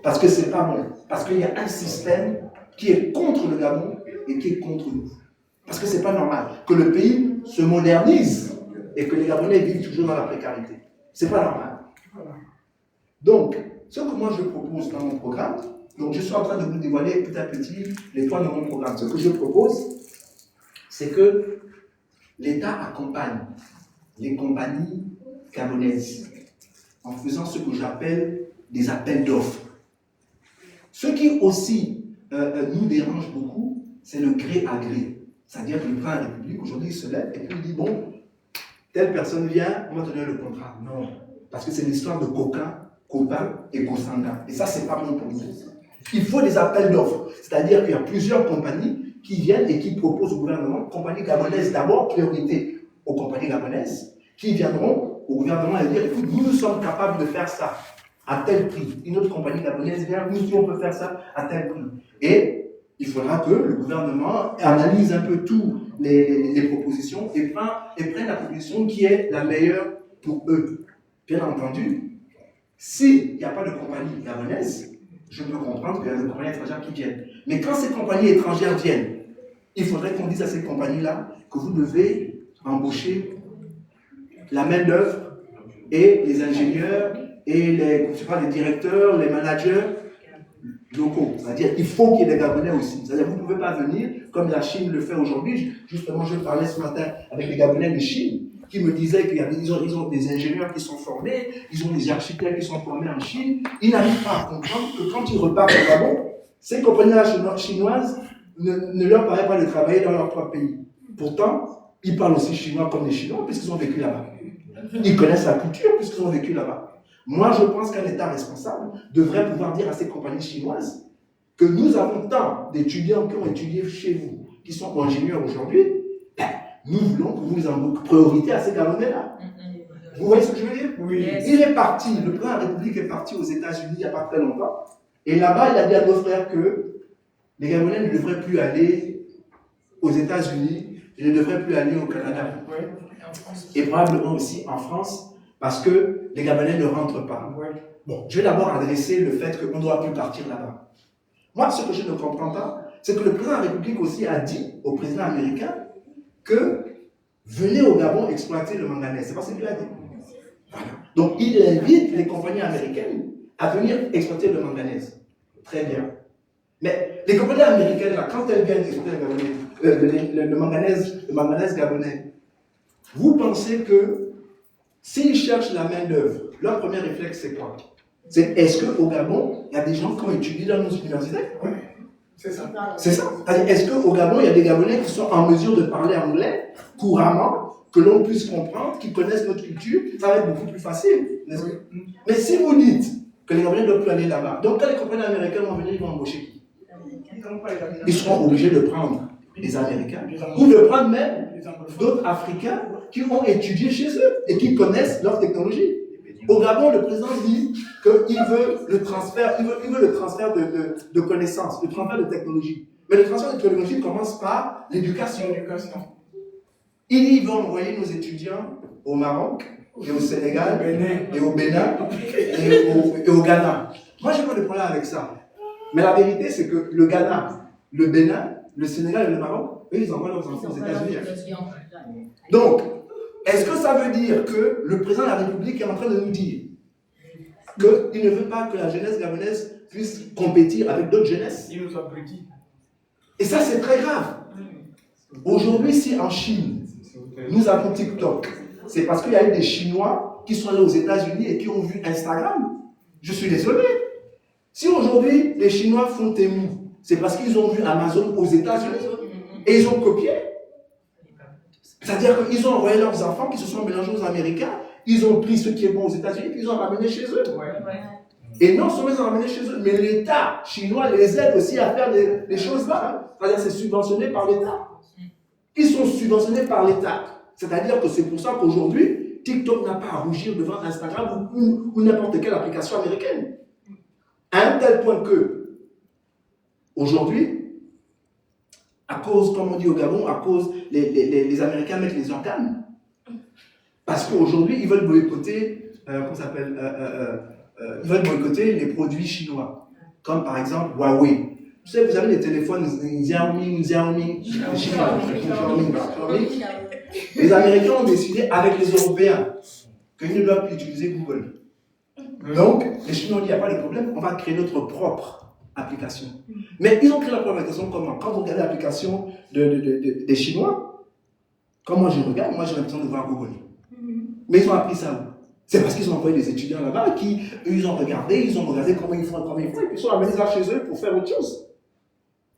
Parce que c'est pas bon. Parce qu'il y a un système qui est contre le Gabon et qui est contre nous. Parce que c'est pas normal que le pays se modernise et que les Gabonais vivent toujours dans la précarité. C'est pas normal. Donc, ce que moi je propose dans mon programme, donc je suis en train de vous dévoiler petit à petit les points de mon programme. Ce que je propose, c'est que l'État accompagne les compagnies gabonaises en faisant ce que j'appelle des appels d'offres. Ce qui aussi nous dérange beaucoup, c'est le gré à gré. C'est-à-dire que le président de la République, aujourd'hui, il se lève et puis il dit, bon, telle personne vient, on va te donner le contrat. Non, parce que c'est l'histoire de Copain et Kosanga. Et ça, c'est pas bon pour nous. Il faut des appels d'offres. C'est-à-dire qu'il y a plusieurs compagnies qui viennent et qui proposent au gouvernement, compagnies gabonaises d'abord, priorité aux compagnies gabonaises, qui viendront au gouvernement et dire, écoute, nous sommes capables de faire ça à tel prix. Une autre compagnie gabonaise vient, nous, on peut faire ça à tel prix. Et il faudra que le gouvernement analyse un peu toutes les propositions et prenne la proposition qui est la meilleure pour eux. Bien entendu, s'il n'y a pas de compagnie gabonaise, je peux comprendre qu'il y a des compagnies étrangères qui viennent. Mais quand ces compagnies étrangères viennent, il faudrait qu'on dise à ces compagnies-là que vous devez embaucher la main-d'œuvre et les ingénieurs et les directeurs, les managers locaux. C'est-à-dire qu'il faut qu'il y ait des Gabonais aussi. C'est-à-dire que vous ne pouvez pas venir comme la Chine le fait aujourd'hui. Justement, je parlais ce matin avec les Gabonais de Chine qui me disaient qu'ils ont des ingénieurs qui sont formés, ils ont des architectes qui sont formés en Chine. Ils n'arrivent pas à comprendre que quand ils repartent au Gabon, ces compagnies chinoises ne leur permettent pas de travailler dans leur propre pays. Pourtant, ils parlent aussi chinois comme les Chinois puisqu'ils ont vécu là-bas. Ils connaissent la culture puisqu'ils ont vécu là-bas. Moi, je pense qu'un État responsable devrait pouvoir dire à ces compagnies chinoises que nous avons tant d'étudiants qui ont étudié chez vous, qui sont ingénieurs aujourd'hui, nous voulons que vous les embauchiez priorité à ces Gabonais-là. Vous voyez ce que je veux dire? Oui. Il est parti, le président de la République est parti aux États-Unis il n'y a pas très longtemps, et là-bas, il a dit à nos frères que les Gabonais ne devraient plus aller aux États-Unis, ils ne devraient plus aller au Canada. Et probablement aussi en France, parce que les Gabonais ne rentrent pas. Bon, je vais d'abord adresser le fait qu'on ne doit plus partir là-bas. Moi, ce que je ne comprends pas, c'est que le président de la République aussi a dit au président américain que venez au Gabon exploiter le manganèse. C'est pas ce qu'il a dit. Voilà. Donc il invite les compagnies américaines à venir exploiter le manganèse. Très bien. Mais les compagnies américaines, là, quand elles viennent exploiter le manganèse gabonais, vous pensez que s'ils cherchent la main-d'œuvre, leur premier réflexe, c'est quoi? C'est est-ce qu'au Gabon, il y a des gens qui ont étudié dans nos universités? Oui, c'est ça. C'est ça. Est-ce qu'au Gabon, il y a des Gabonais qui sont en mesure de parler anglais couramment, que l'on puisse comprendre, qui connaissent notre culture? Ça va être beaucoup plus facile. Mais si vous dites que les Gabonais ne doivent plus aller là-bas, donc quand les compagnies américaines vont venir, ils vont embaucher qui? Ils seront obligés de prendre des Américains ou de prendre même d'autres Africains qui ont étudié chez eux et qui connaissent leur technologie. Au Gabon, le président dit qu'il veut le transfert, il veut le transfert de connaissances, le transfert de technologie. Mais le transfert de technologie commence par l'éducation. Il va envoyer nos étudiants au Maroc, et au Sénégal, et au Bénin, et au Ghana. Moi, je n'ai pas de problème avec ça. Mais la vérité, c'est que le Ghana, le Bénin, le Sénégal et le Maroc, eux, ils envoient leurs enfants aux États-Unis. Donc, est-ce que ça veut dire que le président de la République est en train de nous dire qu'il ne veut pas que la jeunesse gabonaise puisse compétir avec d'autres jeunesses? Il nous abrutit. Et ça, c'est très grave. Aujourd'hui, si en Chine, nous avons TikTok, c'est parce qu'il y a eu des Chinois qui sont allés aux États-Unis et qui ont vu Instagram. Je suis désolé. Si aujourd'hui, les Chinois font Temu, c'est parce qu'ils ont vu Amazon aux États-Unis et ils ont copié. C'est-à-dire qu'ils ont envoyé leurs enfants qui se sont mélangés aux Américains, ils ont pris ce qui est bon aux États-Unis et ils ont ramené chez eux. Et non seulement ils ont ramené chez eux, mais l'État chinois les aide aussi à faire des choses là. Hein. C'est-à-dire que c'est subventionné par l'État. Ils sont subventionnés par l'État. C'est-à-dire que c'est pour ça qu'aujourd'hui, TikTok n'a pas à rougir devant Instagram ou n'importe quelle application américaine. À un tel point que, aujourd'hui, à cause, comme on dit au Gabon, à cause, les Américains mettent les organes. Parce qu'aujourd'hui, ils veulent boycotter, comment ça s'appelle, ils veulent boycotter les produits chinois. Comme par exemple Huawei. Vous savez, vous avez les téléphones Xiaomi, les Américains ont décidé avec les Européens qu'ils ne doivent plus utiliser Google. Donc, les Chinois ont dit, il n'y a pas de problème, on va créer notre propre application. Mais ils ont créé leur propre application comment? Quand vous regardez l'application des Chinois, quand moi je regarde, moi j'ai l'impression de voir Google. Mais ils ont appris ça où? C'est parce qu'ils ont envoyé des étudiants là-bas qui, eux, ils ont regardé comment ils font, et puis ils sont amenés ça chez eux pour faire autre chose.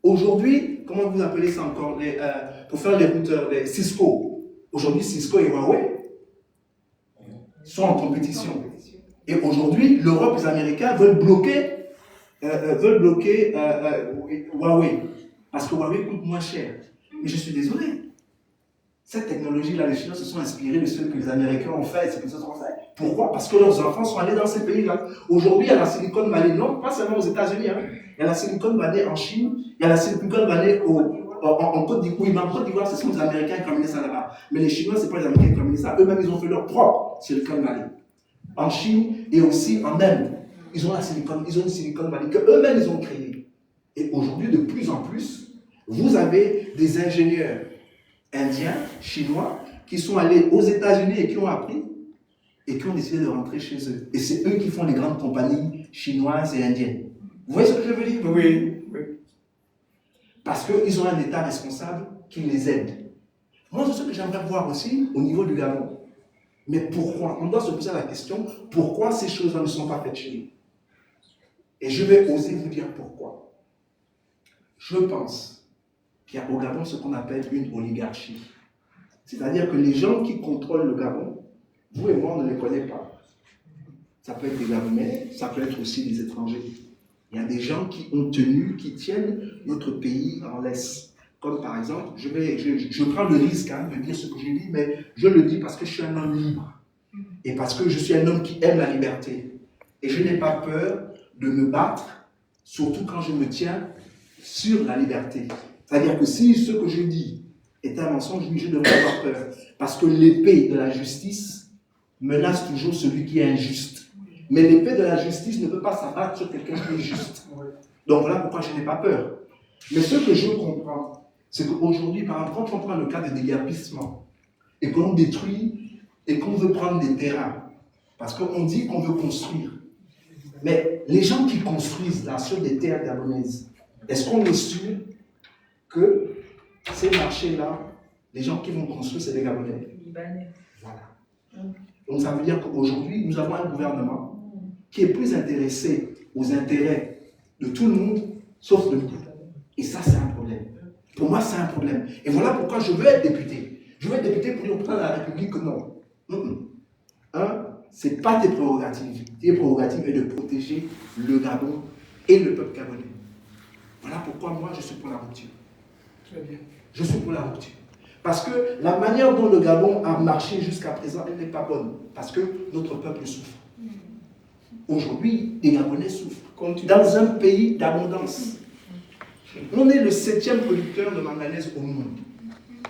Aujourd'hui, comment vous appelez ça encore, pour faire les routeurs, les Cisco. Aujourd'hui, Cisco et Huawei sont en compétition. Et aujourd'hui, l'Europe et les Américains veulent bloquer Huawei. Parce que Huawei coûte moins cher. Mais je suis désolé. Cette technologie-là, les Chinois se sont inspirés de ce que les Américains ont fait, ce que les autres ont fait. Pourquoi? Parce que leurs enfants sont allés dans ces pays-là. Aujourd'hui, il y a la Silicon Valley, non pas seulement aux États-Unis. Hein. Il y a la Silicon Valley en Chine, il y a la Silicon Valley en Côte d'Ivoire. Oui, mais en Côte d'Ivoire, ce sont les Américains qui ont amené ça là-bas. Mais les Chinois, ce n'est pas les Américains qui ont amené ça. Eux-mêmes, ils ont fait leur propre Silicon Valley. En Chine et aussi en Inde, ils ont une Silicon Valley que eux-mêmes ils ont créée. Et aujourd'hui, de plus en plus, vous avez des ingénieurs indiens, chinois, qui sont allés aux États-Unis et qui ont appris et qui ont décidé de rentrer chez eux. Et c'est eux qui font les grandes compagnies chinoises et indiennes. Vous voyez ce que je veux dire? Oui. Parce qu'ils ont un État responsable qui les aide. Moi, c'est ce que j'aimerais voir aussi au niveau du Gabon. Mais pourquoi? On doit se poser la question, pourquoi ces choses-là ne sont pas faites chez nous? Et je vais oser vous dire pourquoi. Je pense qu'il y a au Gabon ce qu'on appelle une oligarchie. C'est-à-dire que les gens qui contrôlent le Gabon, vous et moi, on ne les connaît pas. Ça peut être des Gabonais, ça peut être aussi des étrangers. Il y a des gens qui tiennent notre pays en laisse. Comme par exemple, je prends le risque de dire ce que je dis, mais je le dis parce que je suis un homme libre. Et parce que je suis un homme qui aime la liberté. Et je n'ai pas peur de me battre, surtout quand je me tiens sur la liberté. C'est-à-dire que si ce que je dis est un mensonge, je devrais avoir peur. Parce que l'épée de la justice menace toujours celui qui est injuste. Mais l'épée de la justice ne peut pas s'abattre sur quelqu'un qui est juste. Donc voilà pourquoi je n'ai pas peur. Mais ce que je comprends, c'est qu'aujourd'hui, par exemple, quand on prend le cas de déguerpissement et qu'on détruit et qu'on veut prendre des terrains, parce qu'on dit qu'on veut construire, mais les gens qui construisent là sur des terres gabonaises, est-ce qu'on est sûr que ces marchés-là, les gens qui vont construire, c'est des Gabonais? Voilà. Donc ça veut dire qu'aujourd'hui, nous avons un gouvernement qui est plus intéressé aux intérêts de tout le monde, sauf de nous. Et ça, c'est un problème. Pour moi, c'est un problème. Et voilà pourquoi je veux être député. Je veux être député pour dire au président de la République que non. Ce n'est pas tes prérogatives. Tes prérogatives est de protéger le Gabon et le peuple gabonais. Voilà pourquoi moi, je suis pour la rupture. Très bien. Je suis pour la rupture. Parce que la manière dont le Gabon a marché jusqu'à présent, elle n'est pas bonne. Parce que notre peuple souffre. Aujourd'hui, les Gabonais souffrent. Dans un pays d'abondance. On est le 7e producteur de manganèse au monde.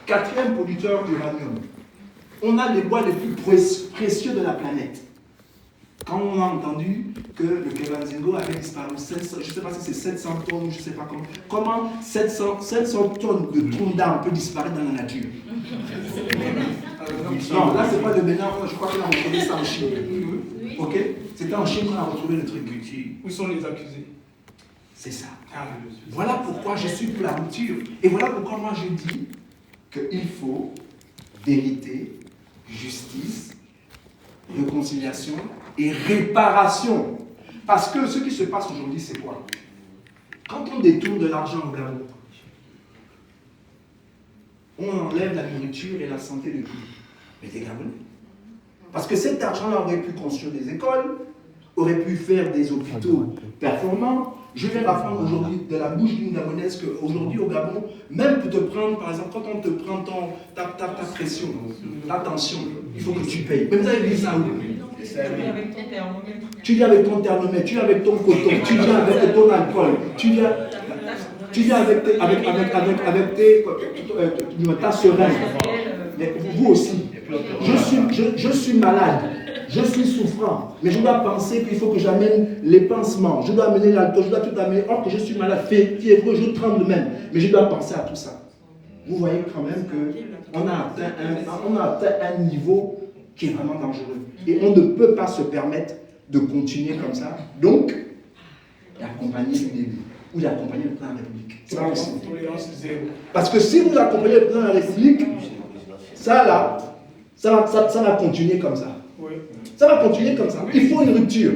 4e producteur d'uranium. On a les bois les plus précieux de la planète. Quand on a entendu que le Kebanzingo avait disparu, 700, je ne sais pas si c'est 700 tonnes, je ne sais pas comment 700 tonnes de troncs d'arbres peuvent disparaître dans la nature. Non, là, ce n'est pas le Bénin, je crois qu'on a retrouvé ça en Chine. Ok? C'était en Chine qu'on a retrouvé le truc. Où sont les accusés? C'est ça. Voilà pourquoi je suis pour la rupture. Et voilà pourquoi moi je dis qu'il faut vérité, justice, réconciliation et réparation. Parce que ce qui se passe aujourd'hui, c'est quoi? Quand on détourne de l'argent au Gabon, on enlève la nourriture et la santé de qui? Mais des Gabonais. Parce que cet argent-là aurait pu construire des écoles, aurait pu faire des hôpitaux performants. Je viens d'apprendre aujourd'hui de la bouche d'une Gabonaise qu'aujourd'hui au Gabon, même pour te prendre, par exemple, quand on te prend ta pression, ta tension, il faut que tu payes. Mais vous avez vu ça où? Tu viens avec ton thermomètre, tu viens avec ton coton, tu viens avec ton alcool, tu viens avec ta seringue. Mais vous aussi, je suis malade. Je suis souffrant, mais je dois penser qu'il faut que j'amène les pansements, je dois amener l'alcool, je dois tout amener, or que je suis malade, fiévreux, je tremble même, mais je dois penser à tout ça. Vous voyez quand même qu'on a atteint un niveau qui est vraiment dangereux. Et on ne peut pas se permettre de continuer comme ça. Donc, d'accompagner du début, ou d'accompagner le président de la République. C'est pas possible. Parce que si vous accompagnez le président de la République, ça là, ça va continuer comme ça. Ça va continuer comme ça. Il faut une rupture.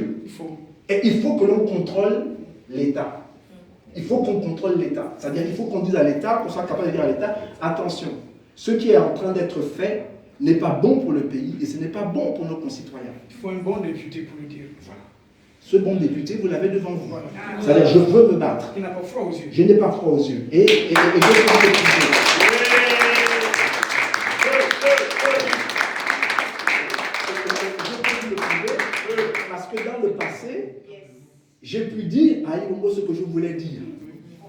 Et il faut que l'on contrôle l'État. Il faut qu'on contrôle l'État. C'est-à-dire qu'il faut qu'on dise à l'État, qu'on soit capable de dire à l'État, attention, ce qui est en train d'être fait n'est pas bon pour le pays et ce n'est pas bon pour nos concitoyens. Il faut un bon député pour le dire. Voilà. Ce bon député, vous l'avez devant vous. Voilà. C'est-à-dire, je veux me battre. Il n'a pas froid aux yeux. Je n'ai pas froid aux yeux. Et je veux me député. Parce que dans le passé, j'ai pu dire à Ilongo ce que je voulais dire.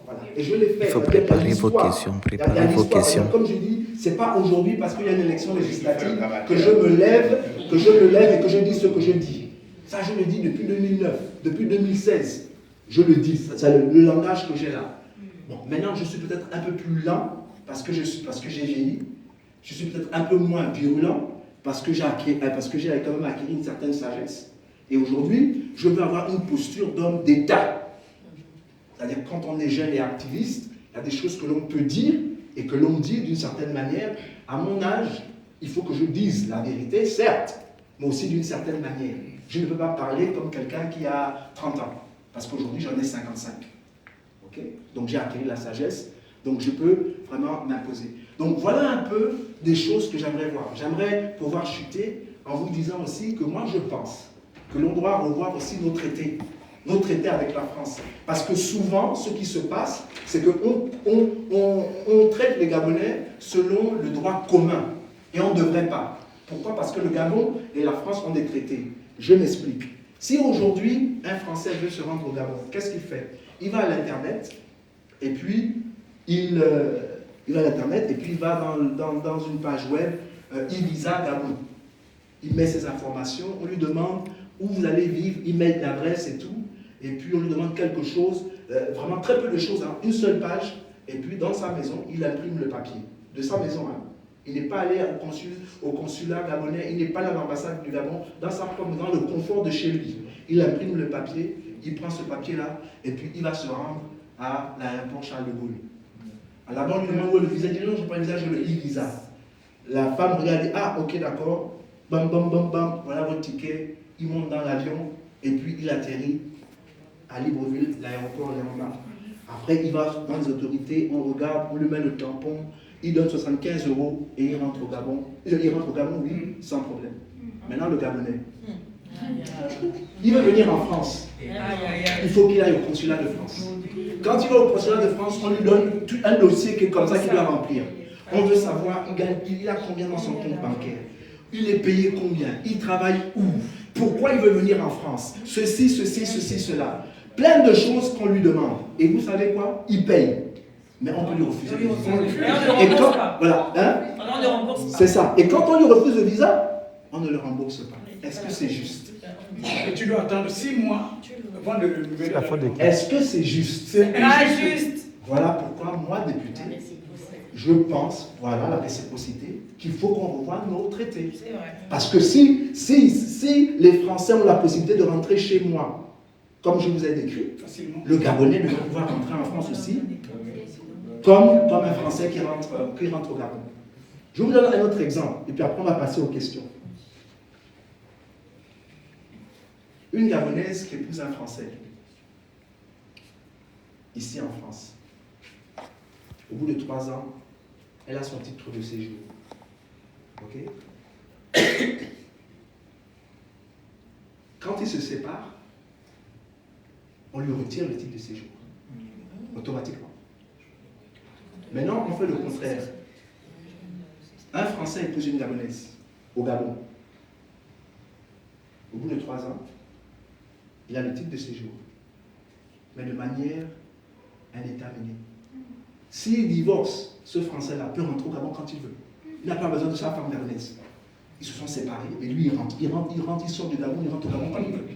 Voilà. Et je l'ai fait. Il faut préparer vos questions. Préparer vos questions. Comme je dis, ce n'est pas aujourd'hui parce qu'il y a une élection législative que je me lève et que je dis ce que je dis. Ça, je le dis depuis 2009, depuis 2016. Je le dis. C'est le langage que j'ai là. Bon, maintenant, je suis peut-être un peu plus lent parce que j'ai vieilli. Je suis peut-être un peu moins virulent parce que j'ai quand même acquis une certaine sagesse. Et aujourd'hui, je veux avoir une posture d'homme d'État. C'est-à-dire, quand on est jeune et activiste, il y a des choses que l'on peut dire et que l'on dit d'une certaine manière. À mon âge, il faut que je dise la vérité, certes, mais aussi d'une certaine manière. Je ne peux pas parler comme quelqu'un qui a 30 ans, parce qu'aujourd'hui, j'en ai 55. Okay? Donc, j'ai acquis la sagesse, donc je peux vraiment m'imposer. Donc, voilà un peu des choses que j'aimerais voir. J'aimerais pouvoir chuter en vous disant aussi que moi, je pense que l'on doit revoir aussi nos traités avec la France. Parce que souvent, ce qui se passe, c'est qu'on traite les Gabonais selon le droit commun. Et on ne devrait pas. Pourquoi? Parce que le Gabon et la France ont des traités. Je m'explique. Si aujourd'hui, un Français veut se rendre au Gabon, qu'est-ce qu'il fait? Il va à l'Internet, et puis il va dans une page web, e-visa Gabon. Il met ses informations, on lui demande où vous allez vivre, il met l'adresse et tout, et puis on lui demande quelque chose, vraiment très peu de choses, hein, une seule page, Et puis, dans sa maison, il imprime le papier. De sa maison, hein. Il n'est pas allé au consulat gabonais, il n'est pas allé à l'ambassade du Gabon, dans le confort de chez lui. Il imprime le papier, il prend ce papier-là, et puis il va se rendre à l'aéroport Charles de Gaulle. Là-bas, on lui demande où est le visa. Il dit non, je n'ai pas le visa, je le e-visa. La femme regarde, dit ah, ok, d'accord, bam, bam, bam, bam, voilà votre ticket. Il monte dans l'avion, et puis il atterrit à Libreville, l'aéroport Léonard. Après, il va dans les autorités, on regarde, on lui met le tampon, il donne 75 € et il rentre au Gabon. Il rentre au Gabon, oui, sans problème. Maintenant, le Gabonais. Il veut venir en France. Il faut qu'il aille au consulat de France. Quand il va au consulat de France, on lui donne un dossier qui est comme ça qu'il doit remplir. On veut savoir, il a combien dans son compte bancaire. Il est payé combien. Il travaille où. Pourquoi il veut venir en France. Ceci, cela. Plein de choses qu'on lui demande. Et vous savez quoi? Il paye. Mais on peut lui refuser le visa. Et quand, voilà, hein? C'est ça. Et quand on lui refuse le visa, on ne le rembourse pas. Est-ce que c'est juste? Et tu dois attendre 6 mois avant de le libérer. Est-ce que c'est juste? C'est injuste. Voilà pourquoi moi, député, je pense, voilà la réciprocité, qu'il faut qu'on revoie nos traités. Parce que si les Français ont la possibilité de rentrer chez moi, comme je vous ai décrit, le Gabonais doit pouvoir rentrer en France aussi, comme un Français qui rentre au Gabon. Je vous donne un autre exemple, et puis après on va passer aux questions. Une Gabonaise qui épouse un Français, ici en France. Au bout de 3 ans, elle a son titre de séjour. Ok? Quand ils se séparent, on lui retire le titre de séjour. Automatiquement. Maintenant, on fait le contraire. Un Français épouse une Gabonaise au Gabon. Au bout de 3 ans, il a le titre de séjour, mais de manière indéterminée. S'il divorce, ce Français-là peut rentrer au Gabon quand il veut. Il n'a pas besoin de sa femme gabonaise. Ils se sont séparés, et lui, il sort du Gabon, il rentre au Gabon quand il veut.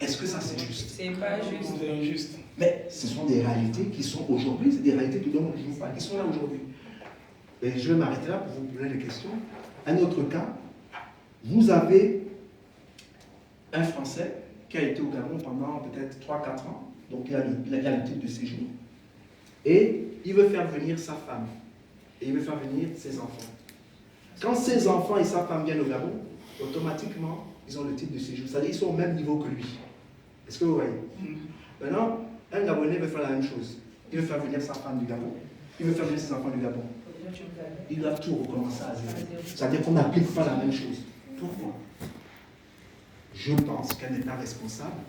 Est-ce que ça, c'est juste? C'est pas juste. C'est injuste. Mais ce sont des réalités qui sont aujourd'hui, c'est des réalités dont on ne parle pas, qui sont là aujourd'hui. Et je vais m'arrêter là pour vous poser des questions. Un autre cas, vous avez un Français qui a été au Gabon pendant peut-être 3-4 ans, donc il a le titre de séjour, et il veut faire venir sa femme, et il veut faire venir ses enfants. Quand ses enfants et sa femme viennent au Gabon, automatiquement, ils ont le titre de séjour, c'est-à-dire qu'ils sont au même niveau que lui. Est-ce que vous voyez? Maintenant, un Gabonais veut faire la même chose. Il veut faire venir sa femme du Gabon, il veut faire venir ses enfants du Gabon. Ils doivent tout recommencer à zéro. C'est-à-dire qu'on n'applique pas la même chose. Pourquoi? Je pense qu'un État responsable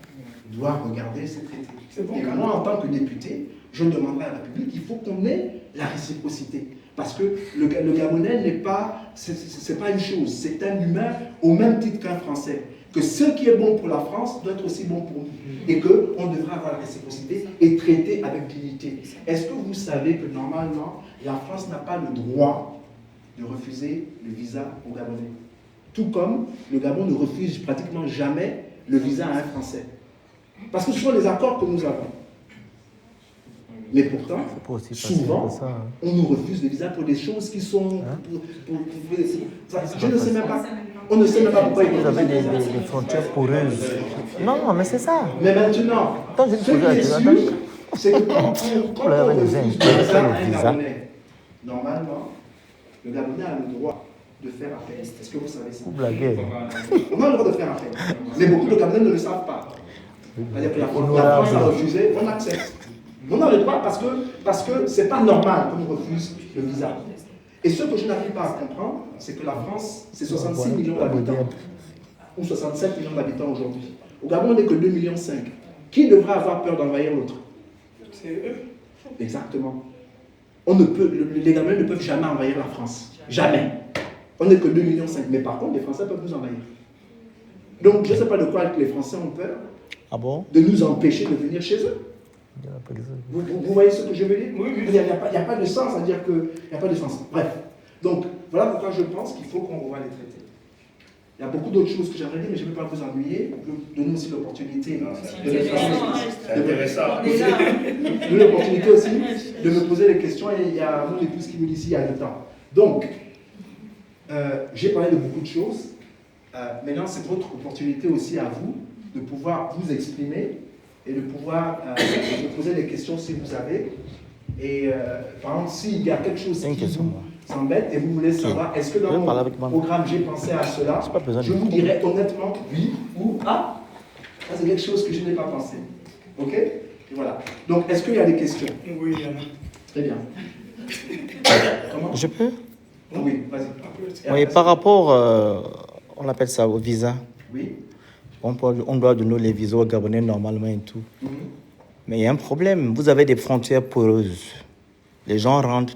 doit regarder ces traités. Et moi, en tant que député, je demanderai à la République, il faut qu'on ait la réciprocité. Parce que le Gabonais n'est pas, c'est pas une chose, c'est un humain au même titre qu'un Français. Que ce qui est bon pour la France doit être aussi bon pour nous. Et qu'on devrait avoir la réciprocité et traiter avec dignité. Est-ce que vous savez que normalement, la France n'a pas le droit de refuser le visa aux Gabonais? Tout comme le Gabon ne refuse pratiquement jamais le visa à un Français. Parce que ce sont les accords que nous avons. Mais pourtant, souvent, on nous refuse le visa pour des choses qui sont... je ne sais même pas. On ne sait même pas pourquoi Vous avez des frontières poreuses. Non, mais c'est ça. Mais maintenant, ce qui est sûr, c'est que quand on refuse le visa, normalement, le Gabonais a le droit de faire appel. Est-ce que vous savez ça? Vous blaguez. On a le droit de faire appel. Mais beaucoup de Gabonais ne le savent pas. C'est-à-dire que la France a refusé, on accepte. On a le droit parce que ce n'est pas normal qu'on refuse le visa. Et ce que je n'arrive pas à comprendre, c'est que la France, c'est 66 millions d'habitants, ou 67 millions d'habitants aujourd'hui. Au Gabon, on n'est que 2,5 millions. Qui devrait avoir peur d'envahir l'autre? C'est eux. Exactement. Les Gabonais ne peuvent jamais envahir la France. Jamais. On n'est que 2,5 millions. Mais par contre, les Français peuvent nous envahir. Donc, je ne sais pas de quoi les Français ont peur. Ah bon? De nous empêcher de venir chez eux. Vous voyez ce que je veux dire? Oui, oui. Il n'y a pas de sens à dire qu'il n'y a pas de sens. Bref. Donc, voilà pourquoi je pense qu'il faut qu'on revoie les traités. Il y a beaucoup d'autres choses que j'aimerais dire, mais je ne vais pas vous ennuyer. Je vais vous donner aussi l'opportunité l'opportunité aussi de me poser des questions. Et il y a mon épouse qui me dit s'il y a le temps. Donc, j'ai parlé de beaucoup de choses. Maintenant, c'est votre opportunité aussi à vous de pouvoir vous exprimer et de pouvoir me poser des questions si vous avez. Et par exemple, s'il y a quelque chose qui vous embête et vous voulez savoir, est-ce que dans mon programme j'ai pensé à cela, je vous dirai honnêtement oui ou ah, ça c'est quelque chose que je n'ai pas pensé. Ok? Et voilà. Donc, est-ce qu'il y a des questions? Oui, il y en a. Très bien. Comment? Je peux? Oui, vas-y. Oui, par rapport, on appelle ça au visa. Oui. On doit donner les visas aux Gabonais normalement et tout. Mais il y a un problème. Vous avez des frontières poreuses. Les gens rentrent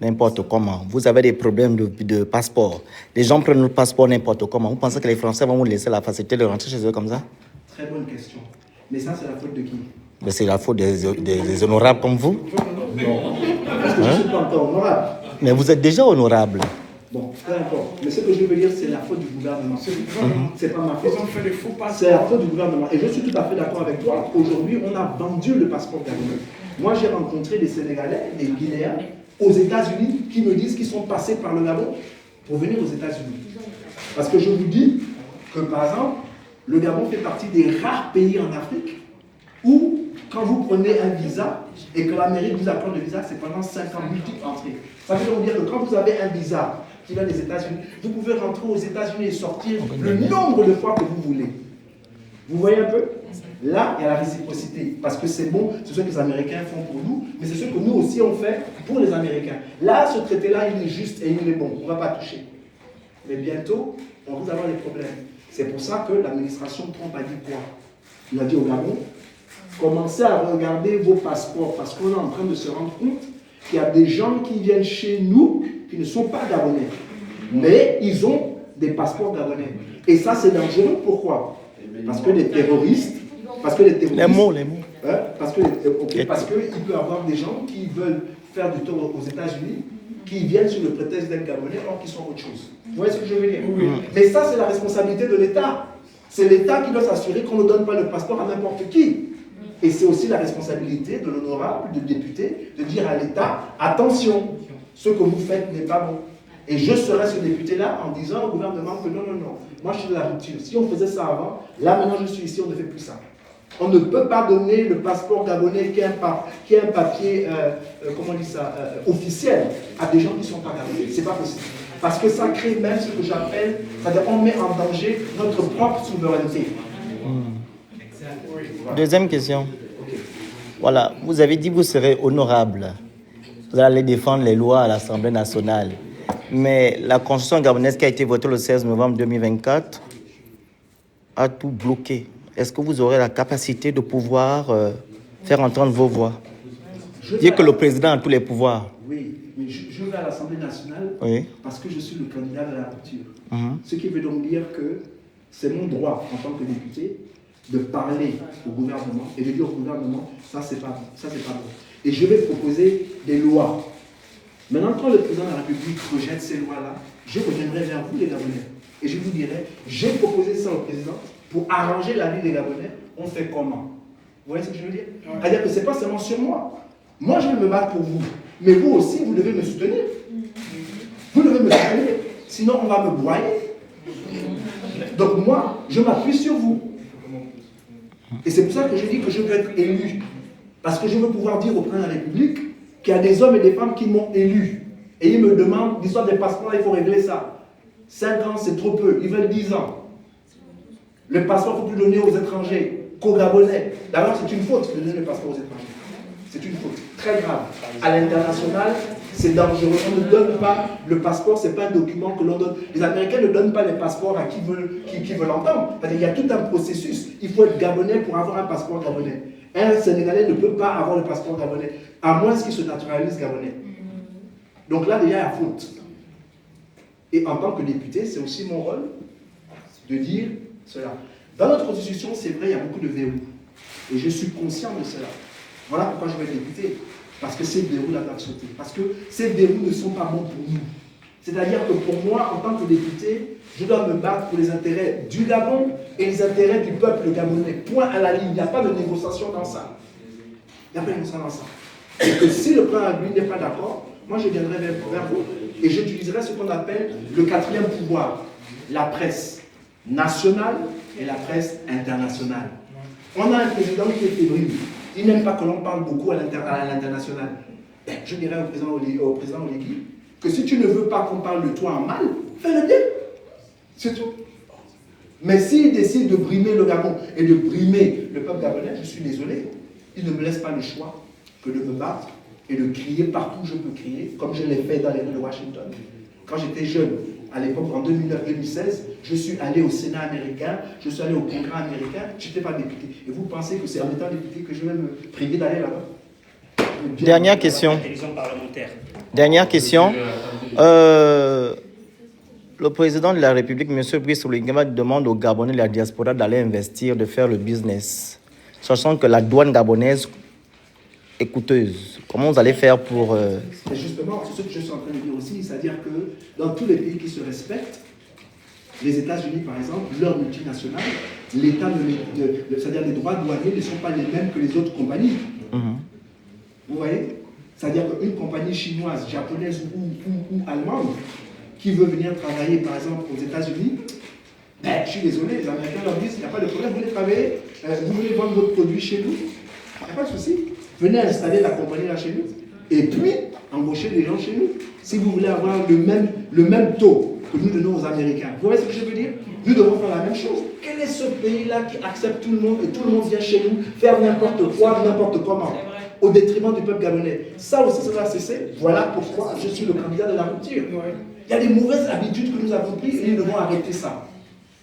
n'importe comment. Vous avez des problèmes de passeport. Les gens prennent le passeport n'importe comment. Vous pensez que les Français vont vous laisser la facilité de rentrer chez eux comme ça? Très bonne question. Mais ça, c'est la faute de qui? Mais c'est la faute des honorables comme vous. Non. Parce que je ne suis pas encore honorable. Mais vous êtes déjà honorable. Bon, peu importe. Mais ce que je veux dire, c'est la faute du gouvernement. C'est pas ma faute. Ils ont fait des faux passeports. C'est la faute du gouvernement. Et je suis tout à fait d'accord avec toi. Aujourd'hui, on a vendu le passeport gabonais. Moi, j'ai rencontré des Sénégalais, des Guinéens, aux États-Unis, qui me disent qu'ils sont passés par le Gabon pour venir aux États-Unis. Parce que je vous dis que, par exemple, le Gabon fait partie des rares pays en Afrique où, quand vous prenez un visa et que l'Amérique vous accorde le visa, c'est pendant 5 ans multiples entrées. Ça veut donc dire que quand vous avez un visa qui vient des États-Unis, vous pouvez rentrer aux États-Unis et sortir le nombre de fois que vous voulez. Vous voyez un peu? Là, il y a la réciprocité, parce que c'est bon, c'est ce que les Américains font pour nous, mais c'est ce que nous aussi on fait pour les Américains. Là, ce traité-là, il est juste et il est bon, on ne va pas toucher. Mais bientôt, on risque d'avoir des problèmes. C'est pour ça que l'administration Trump a dit quoi? Il a dit au Gabon, commencez à regarder vos passeports, parce qu'on est en train de se rendre compte qu'il y a des gens qui viennent chez nous qui ne sont pas gabonais, mais ils ont des passeports gabonais. Et ça, c'est dangereux. Pourquoi? Parce que les terroristes... Les mots. Hein, parce qu'il peut y avoir des gens qui veulent faire du tort aux États-Unis, qui viennent sur le prétexte d'être gabonais, or qui sont autre chose. Vous voyez ce que je veux dire? Oui. Mais ça, c'est la responsabilité de l'État. C'est l'État qui doit s'assurer qu'on ne donne pas le passeport à n'importe qui. Et c'est aussi la responsabilité de l'honorable, du député, de dire à l'État, attention, ce que vous faites n'est pas bon. Et je serai ce député-là en disant au gouvernement que non, moi je suis de la rupture. Si on faisait ça avant, là maintenant je suis ici, on ne fait plus ça. On ne peut pas donner le passeport gabonais qui est un papier, comment on dit ça, officiel, à des gens qui ne sont pas gabonais. C'est pas possible. Parce que ça crée même ce que j'appelle, c'est-à-dire on met en danger notre propre souveraineté. Deuxième question. Voilà, vous avez dit que vous serez honorable. Vous allez défendre les lois à l'Assemblée nationale. Mais la constitution gabonaise qui a été votée le 16 novembre 2024 a tout bloqué. Est-ce que vous aurez la capacité de pouvoir faire entendre vos voix? Dire que le président a tous les pouvoirs. Oui, mais je vais à l'Assemblée nationale parce que je suis le candidat de la rupture. Ce qui veut donc dire que c'est mon droit en tant que député de parler au gouvernement et de dire au gouvernement, ça c'est pas bon, ça c'est pas bon. Et je vais proposer des lois. Maintenant, quand le président de la République rejette ces lois-là, je reviendrai vers vous les Gabonais et je vous dirai, j'ai proposé ça au président pour arranger la vie des Gabonais, on fait comment? Vous voyez ce que je veux dire? C'est-à-dire que ce n'est pas seulement sur moi. Moi, je vais me battre pour vous. Mais vous aussi, vous devez me soutenir. Vous devez me soutenir. Sinon, on va me broyer. Donc moi, je m'appuie sur vous. Et c'est pour ça que je dis que je veux être élu. Parce que je veux pouvoir dire au président de la République qu'il y a des hommes et des femmes qui m'ont élu. Et ils me demandent, l'histoire des passeports, il faut régler ça. 5 ans, c'est trop peu. Ils veulent 10 ans. Le passeport, il ne faut plus donner aux étrangers, qu'aux Gabonais. D'ailleurs, c'est une faute de donner le passeport aux étrangers. C'est une faute très grave. À l'international, c'est dangereux. On ne donne pas le passeport, ce n'est pas un document que l'on donne. Les Américains ne donnent pas les passeports à qui veut l'entendre. Il y a tout un processus. Il faut être Gabonais pour avoir un passeport gabonais. Un Sénégalais ne peut pas avoir le passeport gabonais, à moins qu'il se naturalise gabonais. Donc là, déjà, il y a faute. Et en tant que député, c'est aussi mon rôle de dire cela. Dans notre constitution, c'est vrai, il y a beaucoup de verrous. Et je suis conscient de cela. Voilà pourquoi je vais être député. Parce que ces verrous-là doivent sauter. Parce que ces verrous ne sont pas bons pour nous. C'est-à-dire que pour moi, en tant que député, je dois me battre pour les intérêts du Gabon et les intérêts du peuple gabonais. Point à la ligne. Il n'y a pas de négociation dans ça. Il n'y a pas de négociation dans ça. Et que si le président lui n'est pas d'accord, moi je viendrai vers vous et j'utiliserai ce qu'on appelle le quatrième pouvoir, la presse nationale et la presse internationale. On a un président qui est fébrile. Il n'aime pas que l'on parle beaucoup à l'international. Ben, je dirais au président Oligui que si tu ne veux pas qu'on parle de toi en mal, fais-le bien. C'est tout. Mais s'il décide de brimer le Gabon et de brimer le peuple gabonais, je suis désolé. Il ne me laisse pas le choix que de me battre et de crier partout où je peux crier, comme je l'ai fait dans les rues de Washington. Quand j'étais jeune, à l'époque, en 2009-2016, je suis allé au Sénat américain, je suis allé au Congrès américain, je n'étais pas député. Et vous pensez que c'est en étant député que je vais me priver d'aller là-bas? Dernière question. Dernière question. Le président de la République, M. Brice Oligui, demande aux Gabonais de la diaspora d'aller investir, de faire le business, sachant que la douane gabonaise est coûteuse. Comment vous allez faire pour... C'est justement ce que je suis en train de dire aussi, c'est-à-dire que dans tous les pays qui se respectent, les États-Unis par exemple, leur multinationale, l'État, c'est-à-dire les droits douaniers ne sont pas les mêmes que les autres compagnies. Vous voyez? C'est-à-dire qu'une compagnie chinoise, japonaise ou allemande qui veut venir travailler par exemple aux États-Unis, ben, je suis désolé, les Américains leur disent, il n'y a pas de problème, vous voulez travailler, vous voulez vendre votre produit chez nous, il n'y a pas de souci. Venez installer la compagnie là chez nous et puis embaucher des gens chez nous. Si vous voulez avoir le même taux que nous donnons aux Américains. Vous voyez ce que je veux dire? Nous devons faire la même chose. Quel est ce pays-là qui accepte tout le monde et tout le monde vient chez nous faire n'importe quoi, n'importe comment, au détriment du peuple gabonais? Ça aussi, ça doit cesser. Voilà pourquoi je suis le candidat de la rupture. Il y a des mauvaises habitudes que nous avons prises et nous devons arrêter ça.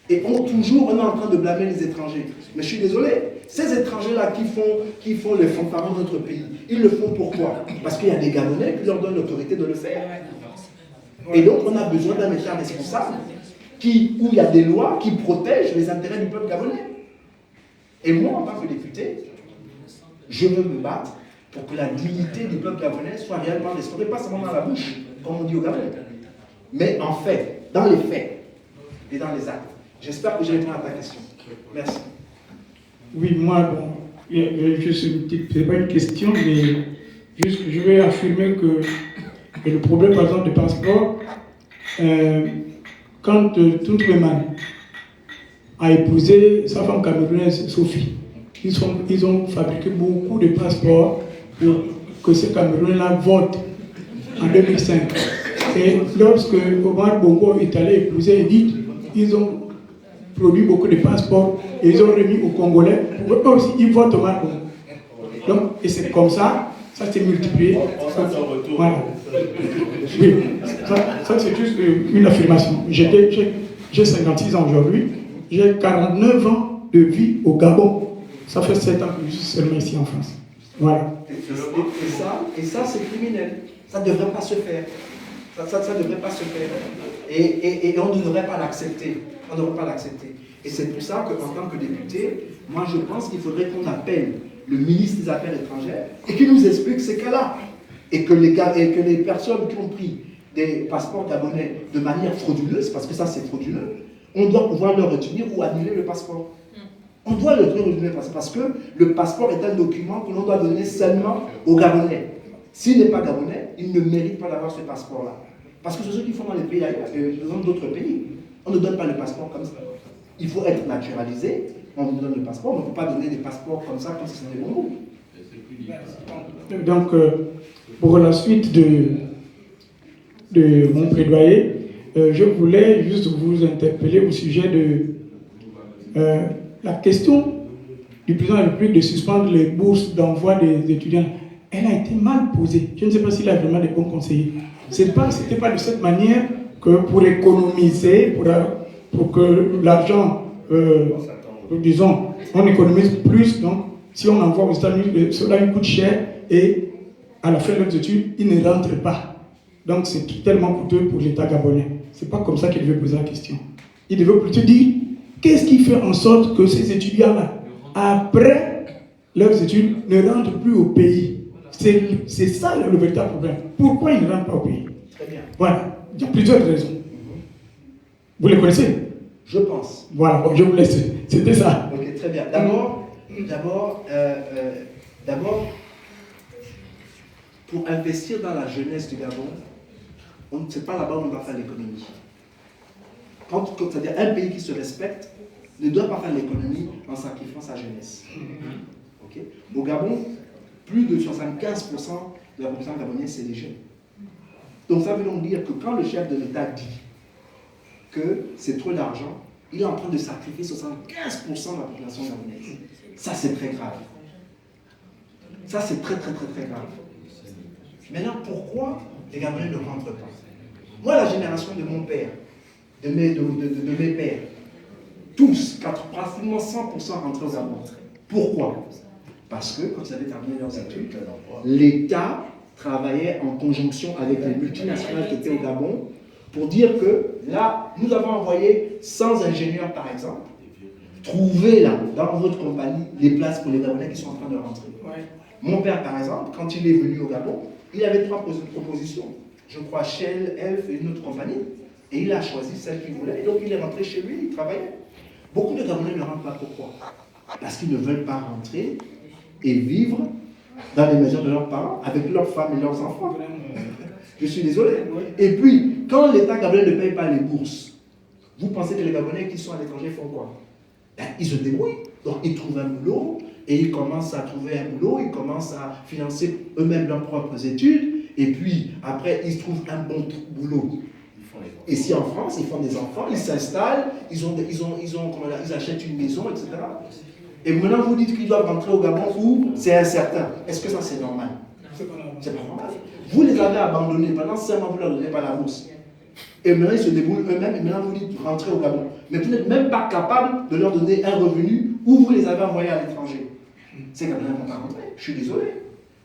Et on est en train de blâmer les étrangers. Mais je suis désolé, ces étrangers-là qui font les fanfarons de notre pays, ils le font pourquoi? Parce qu'il y a des Gabonais qui leur donnent l'autorité de le faire. Et donc on a besoin d'un État responsable où il y a des lois qui protègent les intérêts du peuple gabonais. Et moi, en tant que député, je veux me battre pour que la dignité du peuple gabonais soit réellement restaurée, pas seulement dans la bouche, comme on dit au Gabon, mais en fait, dans les faits et dans les actes. J'espère que j'ai répondu à ta question. Merci. Oui, moi, bon, juste une petite, c'est pas une question, mais juste que je vais affirmer que le problème, par exemple, du passeport, quand Tuntreman a épousé sa femme camerounaise, Sophie, ils ont fabriqué beaucoup de passeports pour que ces Camerounais-là votent en 2005. Et lorsque Omar Bongo est allé épouser Edith, ils ont produit beaucoup de passeports et ils ont remis aux Congolais pour eux aussi ils votent Omar Bongo. Donc, et c'est comme ça, ça s'est multiplié. Voilà. Oui, ça c'est juste une affirmation. J'ai 56 ans aujourd'hui, j'ai 49 ans de vie au Gabon. Ça fait 7 ans que je suis seulement ici en France. Voilà. Et ça c'est criminel. Ça ne devrait pas se faire. Ça ne devrait pas se faire. Et on ne devrait pas l'accepter. On ne devrait pas l'accepter. Et c'est pour ça qu'en tant que député, moi je pense qu'il faudrait qu'on appelle le ministre des Affaires étrangères et qu'il nous explique ces cas-là. Et que les personnes qui ont pris des passeports gabonais de manière frauduleuse, parce que ça c'est frauduleux, on doit pouvoir leur retenir ou annuler le passeport. On doit le retenir parce que le passeport est un document que l'on doit donner seulement aux Gabonais. S'il n'est pas Gabonais, il ne mérite pas d'avoir ce passeport-là. Parce que c'est ce qu'ils font dans les pays ailleurs, dans d'autres pays. On ne donne pas le passeport comme ça. Il faut être naturalisé, on nous donne le passeport, mais on ne peut pas donner des passeports comme ça, comme si c'était des bonbons. Donc, pour la suite de mon plaidoyer, je voulais juste vous interpeller au sujet de la question du président de la République de suspendre les bourses d'envoi des étudiants. Elle a été mal posée. Je ne sais pas s'il a vraiment des bons conseillers. Ce n'était pas de cette manière que pour économiser, pour que l'argent, disons, on économise plus. Donc, si on envoie aux États-Unis, cela lui coûte cher et à la fin de leurs études, ils ne rentrent pas. Donc, c'est tellement coûteux pour l'État gabonais. Ce n'est pas comme ça qu'il devait poser la question. Il devait plutôt dire, qu'est-ce qui fait en sorte que ces étudiants-là, après leurs études, ne rentrent plus au pays? C'est ça le véritable problème. Pourquoi ils ne rentrent pas au pays? Très bien. Voilà. il y a plusieurs raisons. Vous les connaissez? Je pense. Voilà, bon, je vous laisse. C'était ça. Ok, très bien. D'abord, pour investir dans la jeunesse du Gabon, c'est pas là-bas où on va faire l'économie. C'est-à-dire un pays qui se respecte ne doit pas faire l'économie en sacrifiant sa jeunesse. Okay? Au Gabon, plus de 75% de la population gabonaise, c'est les jeunes. Donc ça veut donc dire que quand le chef de l'État dit que c'est trop d'argent, il est en train de sacrifier 75% de la population gabonaise. Ça, c'est très grave. Ça, c'est très, très, très, très grave. Maintenant, pourquoi les Gabonais ne rentrent pas? Moi, la génération de mon père, de mes pères, tous, pratiquement 100% rentrés au Gabon. Pourquoi? Parce que, quand ils avaient terminé leurs études, l'État travaillait en conjonction avec les multinationales qui étaient au Gabon pour dire que là, nous avons envoyé 100 ingénieurs, par exemple, trouvez là, dans votre compagnie, les places pour les Gabonais qui sont en train de rentrer. Ouais. Mon père, par exemple, quand il est venu au Gabon, il avait 3 propositions. Je crois Shell, Elf et une autre compagnie. Et il a choisi celle qu'il voulait. Et donc il est rentré chez lui, il travaillait. Beaucoup de Gabonais ne rentrent pas. Pourquoi? Parce qu'ils ne veulent pas rentrer et vivre dans les maisons de leurs parents, avec leurs femmes et leurs enfants. Je suis désolé. Et puis, quand l'État gabonais ne paye pas les bourses, vous pensez que les Gabonais qui sont à l'étranger font quoi? Ben, ils se débrouillent. Donc ils trouvent un boulot, et ils commencent à trouver un boulot, ils commencent à financer eux-mêmes leurs propres études, et puis après ils trouvent un bon boulot. Ici en France, ils font des enfants, ils s'installent, ils achètent une maison, etc. Et maintenant vous dites qu'ils doivent rentrer au Gabon où c'est incertain. Est-ce que ça c'est normal? C'est pas normal. Vous les avez abandonnés, pendant 5 mois vous ne leur donnez pas la bourse. Et maintenant ils se débrouillent eux-mêmes, et maintenant vous dites rentrer au Gabon. Mais vous n'êtes même pas capable de leur donner un revenu où vous les avez envoyés à l'étranger. Ces Gabonais ne vont pas rentrer, je suis désolé.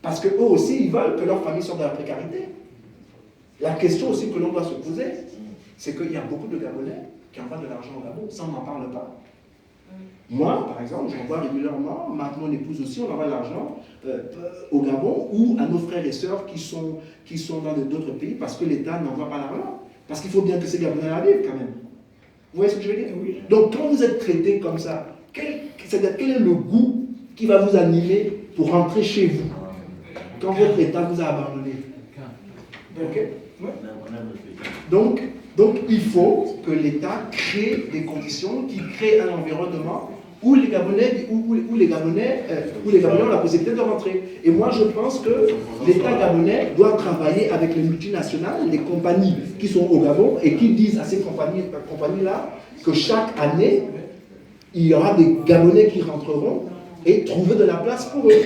Parce qu'eux aussi, ils veulent que leur famille sorte de la précarité. La question aussi que l'on doit se poser, c'est qu'il y a beaucoup de Gabonais qui envoient de l'argent au Gabon, ça on n'en parle pas. Moi, par exemple, j'envoie régulièrement, mon épouse aussi, on envoie de l'argent au Gabon ou à nos frères et sœurs qui sont dans d'autres pays parce que l'État n'envoie pas l'argent. Parce qu'il faut bien que ces Gabonais la vivent quand même. Vous voyez ce que je veux dire? Oui. Donc quand vous êtes traité comme ça, quel est le goût qui va vous animer pour rentrer chez vous quand votre État vous a abandonné? Okay? Ouais. Donc il faut que l'État crée des conditions, qui crée un environnement où les Gabonais ont la possibilité de rentrer. Et moi, je pense que l'État gabonais doit travailler avec les multinationales, les compagnies qui sont au Gabon, et qui disent à ces compagnies-là que chaque année, il y aura des Gabonais qui rentreront et trouver de la place pour eux.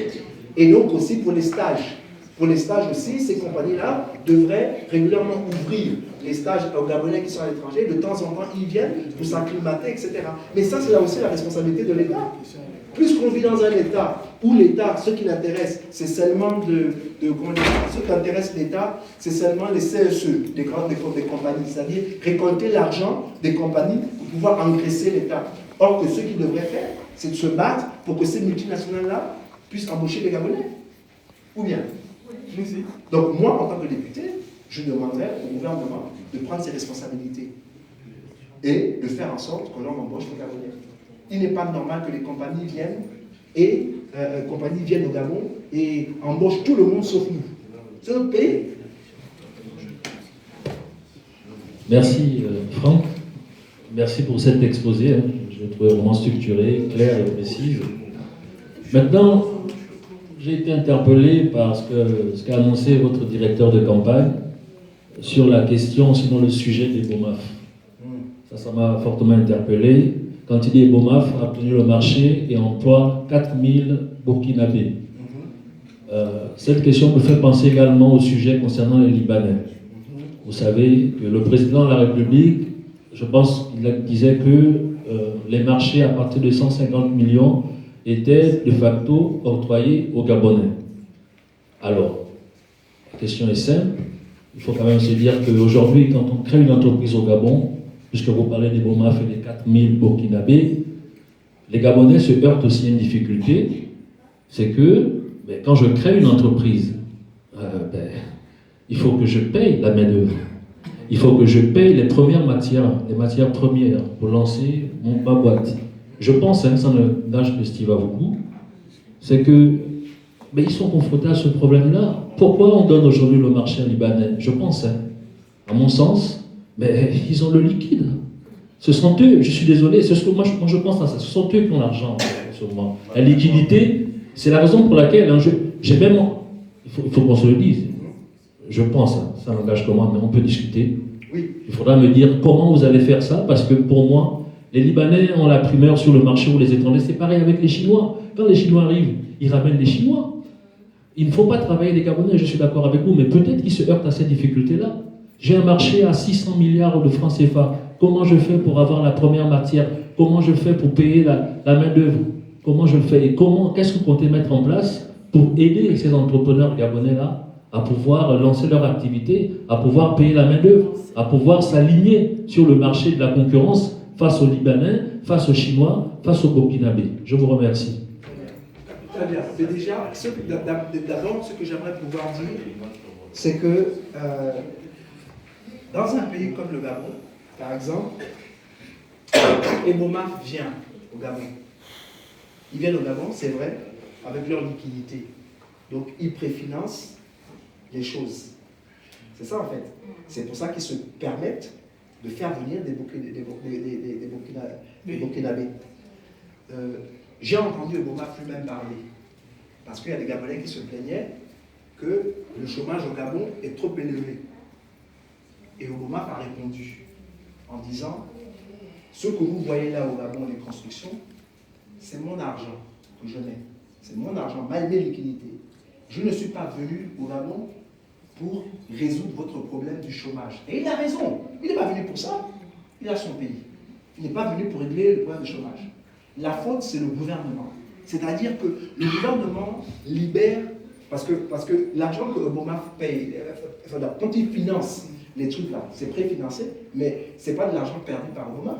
Et donc aussi pour les stages. Pour les stages aussi, ces compagnies-là devraient régulièrement ouvrir les stages aux Gabonais qui sont à l'étranger. De temps en temps, ils viennent pour s'acclimater, etc. Mais ça, c'est là aussi la responsabilité de l'État. Puisqu'on vit dans un État où l'État, ce qui l'intéresse, c'est seulement ce qui intéresse l'État, c'est seulement les CSE, des compagnies, c'est-à-dire récolter l'argent des compagnies pour pouvoir engraisser l'État. Or que ce qu'ils devraient faire, c'est de se battre pour que ces multinationales-là puissent embaucher les Gabonais. Ou bien? Donc moi, en tant que député, je demanderais au gouvernement de prendre ses responsabilités et de faire en sorte que l'on embauche les Gabonais. Il n'est pas normal que les compagnies viennent au Gabon et embauchent tout le monde sauf nous. C'est notre pays. Merci Franck. Merci pour cet exposé. Je l'ai trouvé vraiment structuré, clair et précis. Maintenant, j'ai été interpellé par ce qu'a annoncé votre directeur de campagne sur la question, sinon le sujet des BOMAF. Ça m'a fortement interpellé. Quand il dit BOMAF a obtenu le marché et emploie 4000 Burkinabés. Cette question me fait penser également au sujet concernant les Libanais. Vous savez que le président de la République, je pense qu'il disait que les marchés à partir de 150 millions étaient de facto octroyés aux Gabonais. Alors, la question est simple. Il faut quand même se dire qu'aujourd'hui, quand on crée une entreprise au Gabon, puisque vous parlez des BOMAF et des 4000 Burkinabés, les Gabonais se heurtent aussi à une difficulté, c'est que quand je crée une entreprise, il faut que je paye la main-d'œuvre. il faut que je paye les premières matières, les matières premières pour lancer ma boîte. Je pense, hein, ça n'engage que Steve à beaucoup, c'est que mais ils sont confrontés à ce problème-là. Pourquoi on donne aujourd'hui le marché libanais? Je pense, hein, à mon sens, mais ils ont le liquide. Ce sont eux, je suis désolé, moi je pense à ça, ce sont eux qui ont l'argent sur moi. La liquidité, c'est la raison pour laquelle hein, j'ai même, il faut qu'on se le dise, je pense, hein, ça n'engage que moi, mais on peut discuter. Oui. Il faudra me dire comment vous allez faire ça, parce que pour moi, les Libanais ont la primeur sur le marché ou les étrangers, c'est pareil avec les Chinois. Quand les Chinois arrivent, ils ramènent les Chinois. Il ne faut pas travailler les Gabonais, je suis d'accord avec vous, mais peut-être qu'ils se heurtent à ces difficultés-là. J'ai un marché à 600 milliards de francs CFA. Comment je fais pour avoir la première matière? Comment je fais pour payer la main-d'œuvre? Comment je le fais? Et qu'est-ce que vous comptez mettre en place pour aider ces entrepreneurs gabonais-là à pouvoir lancer leur activité, à pouvoir payer la main-d'œuvre, à pouvoir s'aligner sur le marché de la concurrence face aux Libanais, face aux Chinois, face aux Burkinabés? Je vous remercie. Très bien. Mais déjà, d'abord, ce que j'aimerais pouvoir dire, c'est que dans un pays comme le Gabon, par exemple, Eboma vient au Gabon. Ils viennent au Gabon, c'est vrai, avec leur liquidité. Donc, ils préfinancent les choses. C'est ça, en fait. C'est pour ça qu'ils se permettent de faire venir des Burkinabés. J'ai entendu Eboma lui-même parler. Parce qu'il y a des Gabonais qui se plaignaient que le chômage au Gabon est trop élevé. Et Obama a répondu en disant, ce que vous voyez là au Gabon, les constructions, c'est mon argent que je mets. C'est mon argent, mes liquidités. Je ne suis pas venu au Gabon pour résoudre votre problème du chômage. Et il a raison. Il n'est pas venu pour ça. Il a son pays. Il n'est pas venu pour régler le problème du chômage. La faute, c'est le gouvernement. C'est-à-dire que le gouvernement libère, parce que l'argent que Obama paye, quand il finance les trucs là, c'est préfinancé, mais ce n'est pas de l'argent perdu par Obama.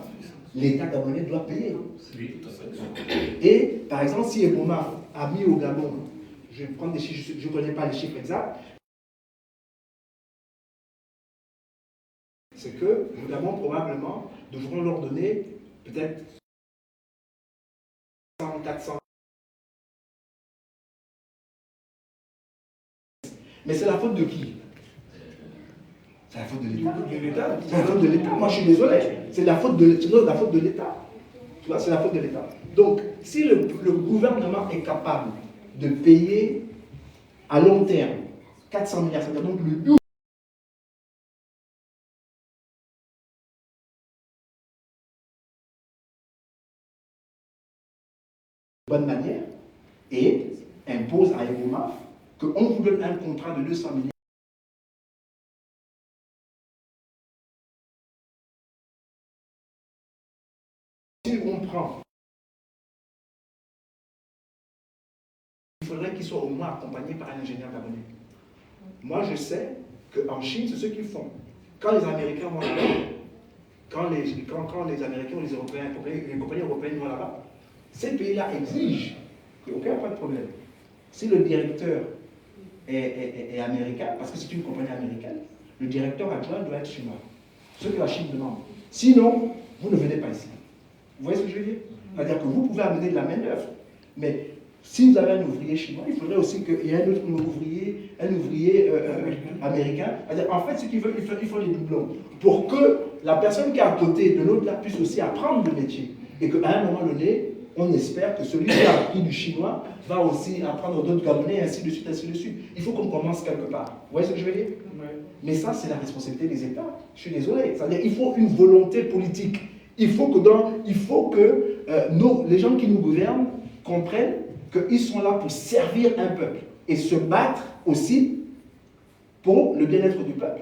L'État gabonais doit payer. Oui, tout à fait. Et par exemple, si Obama a mis au Gabon, je vais prendre des chiffres, je ne connais pas les chiffres exacts, c'est que le Gabon probablement devront leur donner peut-être 100, 400. Mais c'est la faute de qui? C'est la faute de l'État. C'est la faute de l'État. Moi, je suis désolé. C'est la faute de l'État. Tu vois, c'est la faute de l'État. Donc, si le gouvernement est capable de payer à long terme 400 milliards, c'est-à-dire donc le double de bonne manière et impose à Eboma qu'on vous donne un contrat de 200 milliards. Si on prend, il faudrait qu'il soit au moins accompagné par un ingénieur gabonais. Moi, je sais qu'en Chine, c'est ce qu'ils font. Quand les Américains vont là-bas, quand les Américains ou les Européens, les compagnies européennes vont là-bas, ces pays-là exigent qu'il n'y ait pas de problème. Si le directeur est américain, parce que c'est une compagnie américaine, le directeur adjoint doit être chinois. Ce que la Chine demande. Sinon, vous ne venez pas ici. Vous voyez ce que je veux dire? C'est-à-dire que vous pouvez amener de la main-d'œuvre, mais si vous avez un ouvrier chinois, il faudrait aussi qu'il y ait un autre ouvrier, américain. En fait, ce qu'ils veulent, ils font des doublons. Pour que la personne qui est à côté de l'autre là puisse aussi apprendre le métier. Et qu'à un moment donné, on espère que celui qui a appris du chinois va aussi apprendre d'autres Gabonais, ainsi de suite, ainsi de suite. Il faut qu'on commence quelque part. Vous voyez ce que je veux dire? Mais ça, c'est la responsabilité des États. Je suis désolé. C'est-à-dire qu'il faut une volonté politique. Il faut que les gens qui nous gouvernent comprennent qu'ils sont là pour servir un peuple et se battre aussi pour le bien-être du peuple.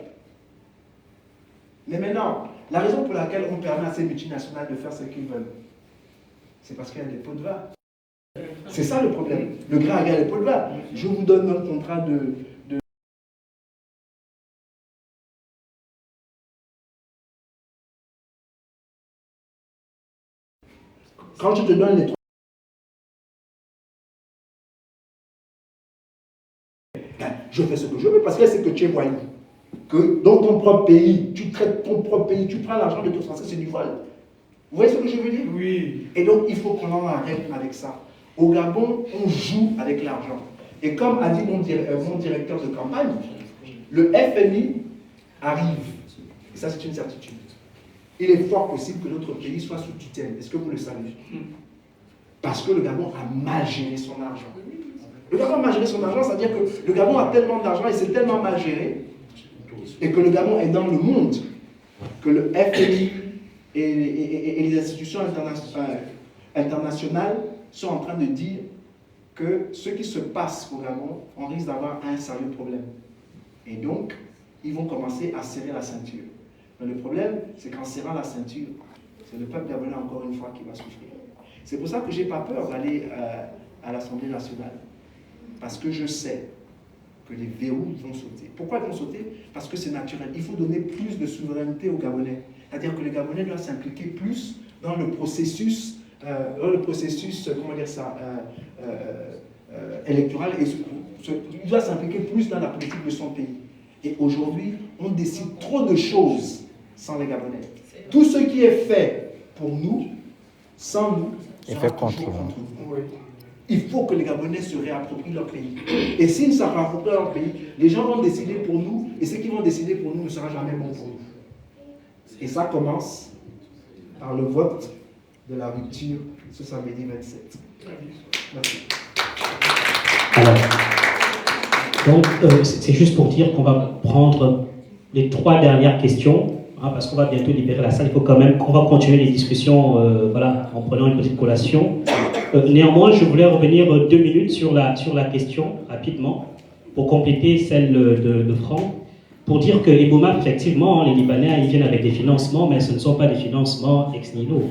Mais maintenant, la raison pour laquelle on permet à ces multinationales de faire ce qu'ils veulent, c'est parce qu'il y a des pots de vin. C'est ça le problème. Le grain égale les pots de vin. Je vous donne un contrat de quand je te donne les 3, je fais ce que je veux parce que c'est que tu es voyou. que dans ton propre pays, tu traites ton propre pays, tu prends l'argent de ton Français, c'est du vol. Vous voyez ce que je veux dire? Oui. Et donc, il faut qu'on en arrête avec ça. Au Gabon, on joue avec l'argent. Et comme a dit mon directeur de campagne, le FMI arrive. Et ça, c'est une certitude. Il est fort possible que notre pays soit sous tutelle. Est-ce que vous le savez? Parce que le Gabon a mal géré son argent. Le Gabon a mal géré son argent, c'est-à-dire que le Gabon a tellement d'argent et c'est tellement mal géré, et que le Gabon est dans le monde, que le FMI et les institutions internationales sont en train de dire que ce qui se passe au Gabon, on risque d'avoir un sérieux problème. Et donc, ils vont commencer à serrer la ceinture. Mais le problème, c'est qu'en serrant la ceinture, c'est le peuple gabonais encore une fois qui va souffrir. C'est pour ça que je n'ai pas peur d'aller à l'Assemblée nationale. Parce que je sais que les verrous vont sauter. Pourquoi ils vont sauter? Parce que c'est naturel. Il faut donner plus de souveraineté aux Gabonais. C'est-à-dire que les Gabonais doivent s'impliquer plus dans le processus, comment dire ça, électoral. Et il doit s'impliquer plus dans la politique de son pays. Et aujourd'hui, on décide trop de choses sans les Gabonais. Tout ce qui est fait pour nous, sans nous, sera fait contre toujours nous. contre nous. Il faut que les Gabonais se réapproprient leur pays. Et s'ils ne se réapproprient leur pays, les gens vont décider pour nous, et ce qu'ils vont décider pour nous ne sera jamais bon pour nous. Et ça commence par le vote de la rupture ce samedi 27. Merci. Alors, donc, c'est juste pour dire qu'on va prendre les 3 dernières questions, hein, parce qu'on va bientôt libérer la salle. Il faut quand même qu'on va continuer les discussions voilà, en prenant une petite collation. Néanmoins, je voulais revenir 2 minutes sur la question, rapidement, pour compléter celle de Franck, pour dire que Ebouma, effectivement, les Libanais, ils viennent avec des financements, mais ce ne sont pas des financements ex nihilo.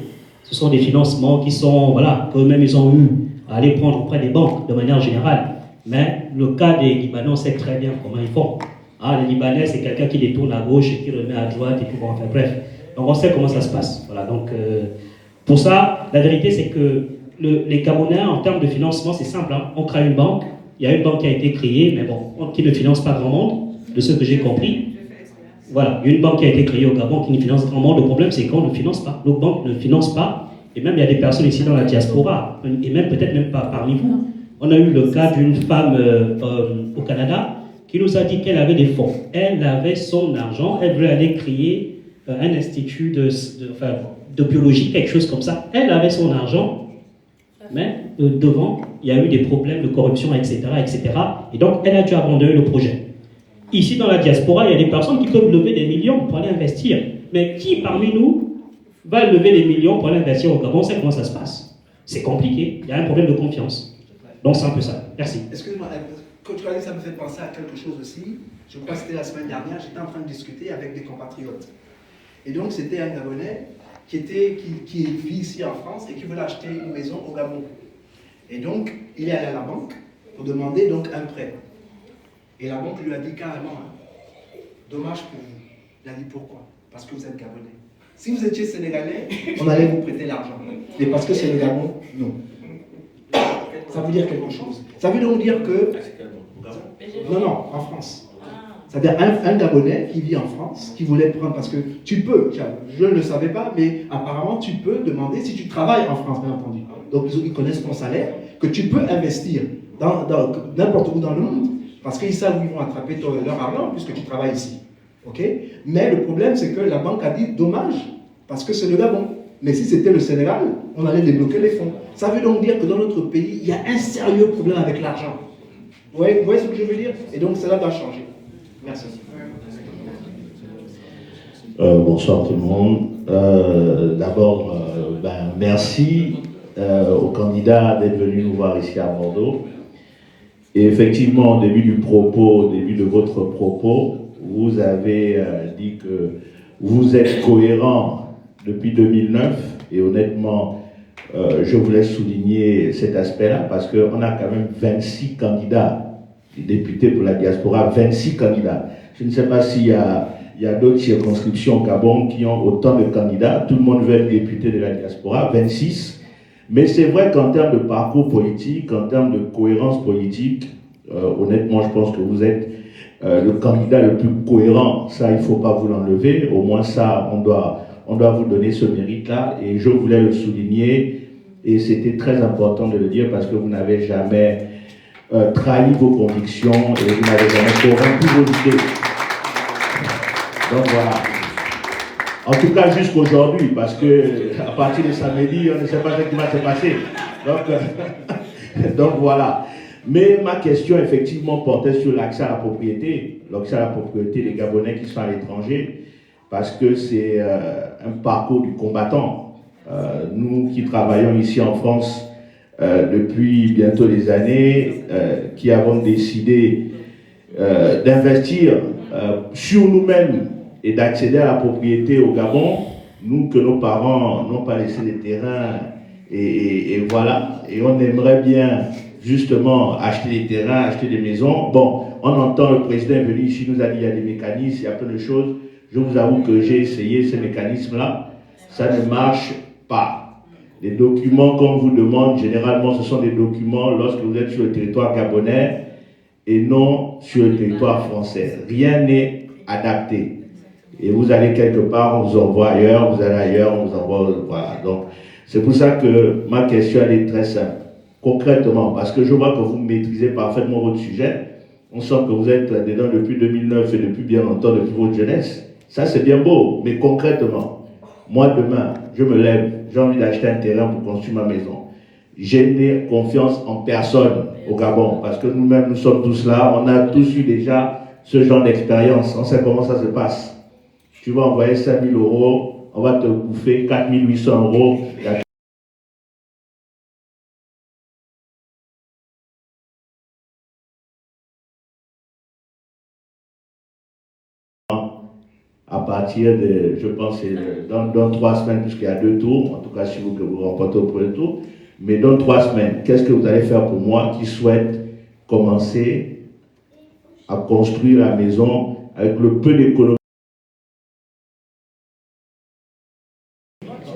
Ce sont des financements qui sont, voilà, qu'eux-mêmes ils ont eu à aller prendre auprès des banques, de manière générale. Mais le cas des Libanais, on sait très bien comment ils font. Ah, les Libanais, c'est quelqu'un qui détourne à gauche et qui remet à droite, et puis bon, enfin bref. Donc on sait comment ça se passe. Voilà, donc pour ça, la vérité, c'est que les Gabonais, en termes de financement, c'est simple. Hein. On crée une banque, il y a une banque qui a été créée, mais bon, qui ne finance pas grand monde, de ce que j'ai compris. Voilà, il y a une banque qui a été créée au Gabon qui ne finance grand monde. Le problème, c'est qu'on ne finance pas. Nos banques ne financent pas. Et même, il y a des personnes ici dans la diaspora, et même peut-être même pas parmi vous. On a eu le cas d'une femme au Canada qui nous a dit qu'elle avait des fonds. Elle avait son argent, elle voulait aller créer un institut de biologie, quelque chose comme ça. Elle avait son argent, mais devant, il y a eu des problèmes de corruption, etc., etc. Et donc, elle a dû abandonner le projet. Ici, dans la diaspora, il y a des personnes qui peuvent lever des millions pour aller investir. Mais qui, parmi nous, va lever des millions pour aller investir au Gabon? On sait comment ça se passe. C'est compliqué, il y a un problème de confiance. Donc, c'est un peu ça. Merci. Excuse-moi, quand tu as dit ça me fait penser à quelque chose aussi. Je crois que c'était la semaine dernière, j'étais en train de discuter avec des compatriotes. Et donc, c'était un Gabonais qui vit ici en France et qui voulait acheter une maison au Gabon. Et donc, il est allé à la banque pour demander donc un prêt. Et la banque lui a dit carrément, dommage pour vous. Il a dit pourquoi? Parce que vous êtes Gabonais. Si vous étiez Sénégalais, on allait vous prêter l'argent. Mais parce que c'est le Gabon, non. Ça veut dire quelque chose. Ça veut donc dire que... Non, en France. C'est-à-dire un Gabonais qui vit en France, qui voulait prendre, parce que tu peux, je ne le savais pas, mais apparemment tu peux demander, si tu travailles en France, bien entendu, donc ils connaissent ton salaire, que tu peux investir dans n'importe où dans le monde, parce qu'ils savent où ils vont attraper leur argent, puisque tu travailles ici. Okay? Mais le problème, c'est que la banque a dit, dommage, parce que c'est le Gabon. Mais si c'était le Sénégal, on allait débloquer les fonds. Ça veut donc dire que dans notre pays, il y a un sérieux problème avec l'argent. Vous voyez ce que je veux dire? Et donc cela doit changer. Merci. Bonsoir tout le monde. D'abord, merci aux candidats d'être venus nous voir ici à Bordeaux. Et effectivement, au début de votre propos, vous avez dit que vous êtes cohérent depuis 2009. Et honnêtement, je voulais souligner cet aspect-là parce qu'on a quand même 26 candidats, députés pour la diaspora, 26 candidats. Je ne sais pas s'il y a d'autres circonscriptions au Gabon qui ont autant de candidats. Tout le monde veut être député de la diaspora, 26. Mais c'est vrai qu'en termes de parcours politique, en termes de cohérence politique, honnêtement, je pense que vous êtes le candidat le plus cohérent, ça, il ne faut pas vous l'enlever. Au moins ça, on doit vous donner ce mérite-là. Et je voulais le souligner. Et c'était très important de le dire parce que vous n'avez jamais trahi vos convictions et vous n'avez jamais corrompu vos idées. Donc voilà. En tout cas, jusqu'aujourd'hui, parce que à partir de samedi, on ne sait pas ce qui va se passer. Donc voilà. Mais ma question, effectivement, portait sur l'accès à la propriété. L'accès à la propriété des Gabonais qui sont à l'étranger, parce que c'est un parcours du combattant. Nous qui travaillons ici en France depuis bientôt des années, qui avons décidé d'investir sur nous-mêmes et d'accéder à la propriété au Gabon, nous que nos parents n'ont pas laissé les terrains, et voilà, et on aimerait bien justement acheter des terrains, acheter des maisons. Bon, on entend le président est venu ici, nous a dit il y a des mécanismes, il y a plein de choses. Je vous avoue que j'ai essayé ces mécanismes-là, ça ne marche pas. Les documents qu'on vous demande, généralement, ce sont des documents lorsque vous êtes sur le territoire gabonais et non sur le territoire français. Rien n'est adapté. Et vous allez quelque part, on vous envoie ailleurs, vous allez ailleurs, on vous envoie, voilà. Donc, c'est pour ça que ma question, elle est très simple. Concrètement, parce que je vois que vous maîtrisez parfaitement votre sujet, on sent que vous êtes dedans depuis 2009 et depuis bien longtemps, depuis votre jeunesse. Ça, c'est bien beau, mais concrètement, moi, demain, je me lève, j'ai envie d'acheter un terrain pour construire ma maison. Je n'ai confiance en personne au Gabon, parce que nous-mêmes, nous sommes tous là, on a tous eu déjà ce genre d'expérience, on sait comment ça se passe. Tu vas envoyer 5 000 €, on va te bouffer 4 800 €. À partir de, je pense, dans 3 semaines, puisqu'il y a 2 tours, en tout cas si vous remportez au premier tour, mais dans 3 semaines, qu'est-ce que vous allez faire pour moi qui souhaite commencer à construire la maison avec le peu d'économie?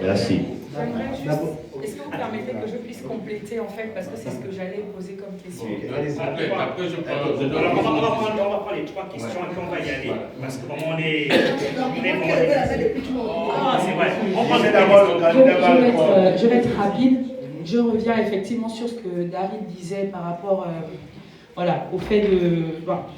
Merci. Est-ce que vous permettez que je puisse compléter en fait, parce que c'est ce que j'allais poser comme question. Après, je prends. On va prendre les 3 questions et puis on va y aller. Parce que vraiment, on est Ah, c'est vrai. On prend d'abord le candidat. Je vais être rapide. Je reviens effectivement sur ce que David disait par rapport voilà, au fait de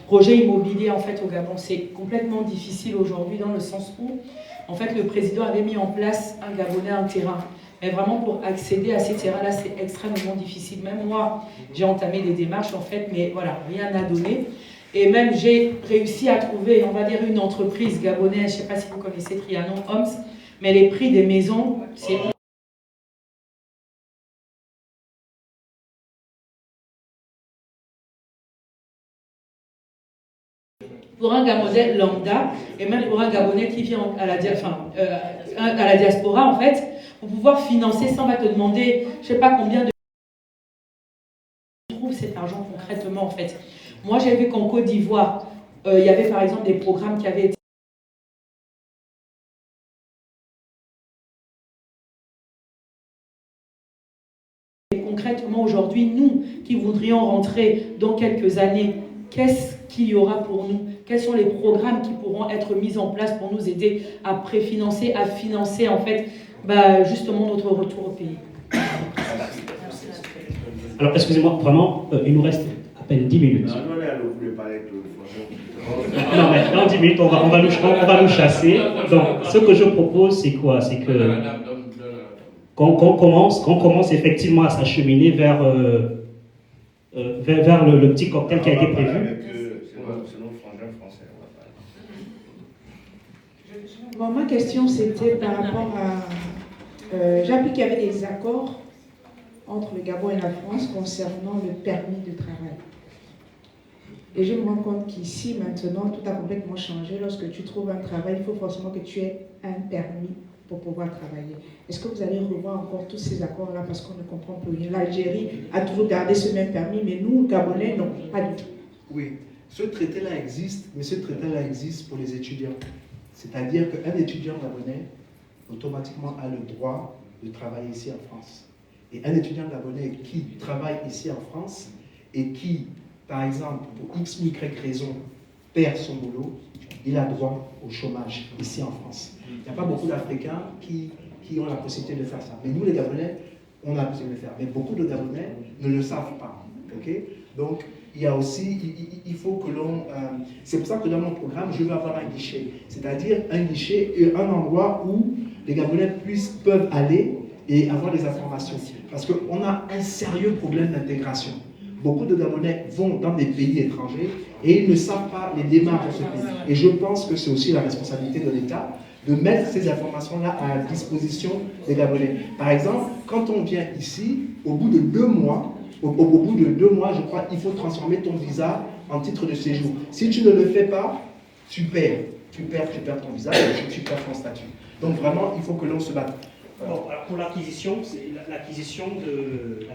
projet immobilier en fait au Gabon. C'est complètement difficile aujourd'hui dans le sens où en fait le président avait mis en place un Gabonais, un terrain. Mais vraiment pour accéder à ces terrains-là, c'est extrêmement difficile. Même moi, j'ai entamé des démarches en fait, mais voilà, rien n'a donné. Et même j'ai réussi à trouver, on va dire, une entreprise gabonaise, je ne sais pas si vous connaissez Trianon Homes, mais les prix des maisons, c'est... Pour un Gabonais lambda, et même pour un Gabonais qui vient à la diaspora, en fait, pour pouvoir financer, ça on va te demander, je ne sais pas combien de... trouve cet argent concrètement, en fait. Moi, j'ai vu qu'en Côte d'Ivoire, il y avait par exemple des programmes qui avaient été... Et concrètement, aujourd'hui, nous qui voudrions rentrer dans quelques années, qu'est-ce qu'il y aura pour nous? Quels sont les programmes qui pourront être mis en place pour nous aider à préfinancer, à financer en fait justement notre retour au pays? Alors, excusez-moi, vraiment, il nous reste à peine 10 minutes. Non, mais dans 10 minutes, on va nous chasser. Donc, ce que je propose, c'est quoi? C'est que qu'on commence effectivement à s'acheminer vers le petit cocktail qui a été prévu. Bon, ma question, c'était par rapport à... j'ai appris qu'il y avait des accords entre le Gabon et la France concernant le permis de travail. Et je me rends compte qu'ici, maintenant, tout a complètement changé. Lorsque tu trouves un travail, il faut forcément que tu aies un permis pour pouvoir travailler. Est-ce que vous allez revoir encore tous ces accords-là parce qu'on ne comprend plus rien? L'Algérie a toujours gardé ce même permis, mais nous, Gabonais, non, pas du tout. Oui, ce traité-là existe, mais ce traité-là existe pour les étudiants. C'est-à-dire qu'un étudiant gabonais, automatiquement, a le droit de travailler ici en France. Et un étudiant gabonais qui travaille ici en France et qui, par exemple, pour X ou Y raison, perd son boulot, il a droit au chômage ici en France. Il n'y a pas beaucoup d'Africains qui ont la possibilité de faire ça. Mais nous, les Gabonais, on a la possibilité de le faire. Mais beaucoup de Gabonais ne le savent pas. Okay? Donc, il y a aussi, il faut que l'on... c'est pour ça que dans mon programme, je veux avoir un guichet. C'est-à-dire un guichet et un endroit où les Gabonais peuvent aller et avoir des informations. Parce qu'on a un sérieux problème d'intégration. Beaucoup de Gabonais vont dans des pays étrangers et ils ne savent pas les démarches de ce pays. Et je pense que c'est aussi la responsabilité de l'État de mettre ces informations-là à la disposition des Gabonais. Par exemple, quand on vient ici, au bout de 2 mois, je crois, il faut transformer ton visa en titre de séjour. Si tu ne le fais pas, tu perds ton visa et tu perds ton statut. Donc vraiment, il faut que l'on se batte. Bon, alors pour l'acquisition, c'est l'acquisition de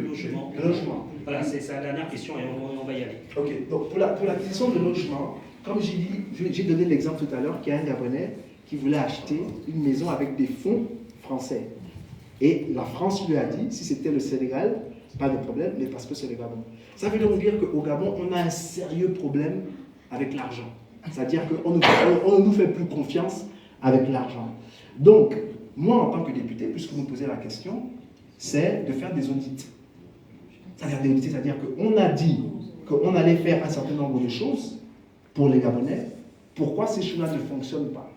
logement. Le logement. Voilà, c'est la dernière question et on va y aller. Ok, donc pour l'acquisition de logement, comme j'ai dit, j'ai donné l'exemple tout à l'heure qu'il y a un Gabonais qui voulait acheter une maison avec des fonds français. Et la France lui a dit, si c'était le Sénégal, pas de problème, mais parce que c'est le Gabon. Ça veut donc dire qu'au Gabon, on a un sérieux problème avec l'argent. C'est-à-dire qu'on ne nous fait plus confiance avec l'argent. Donc, moi, en tant que député, puisque vous me posez la question, c'est de faire des audits. C'est-à-dire qu'on a dit qu'on allait faire un certain nombre de choses pour les Gabonais. Pourquoi ces choses-là ne fonctionnent pas?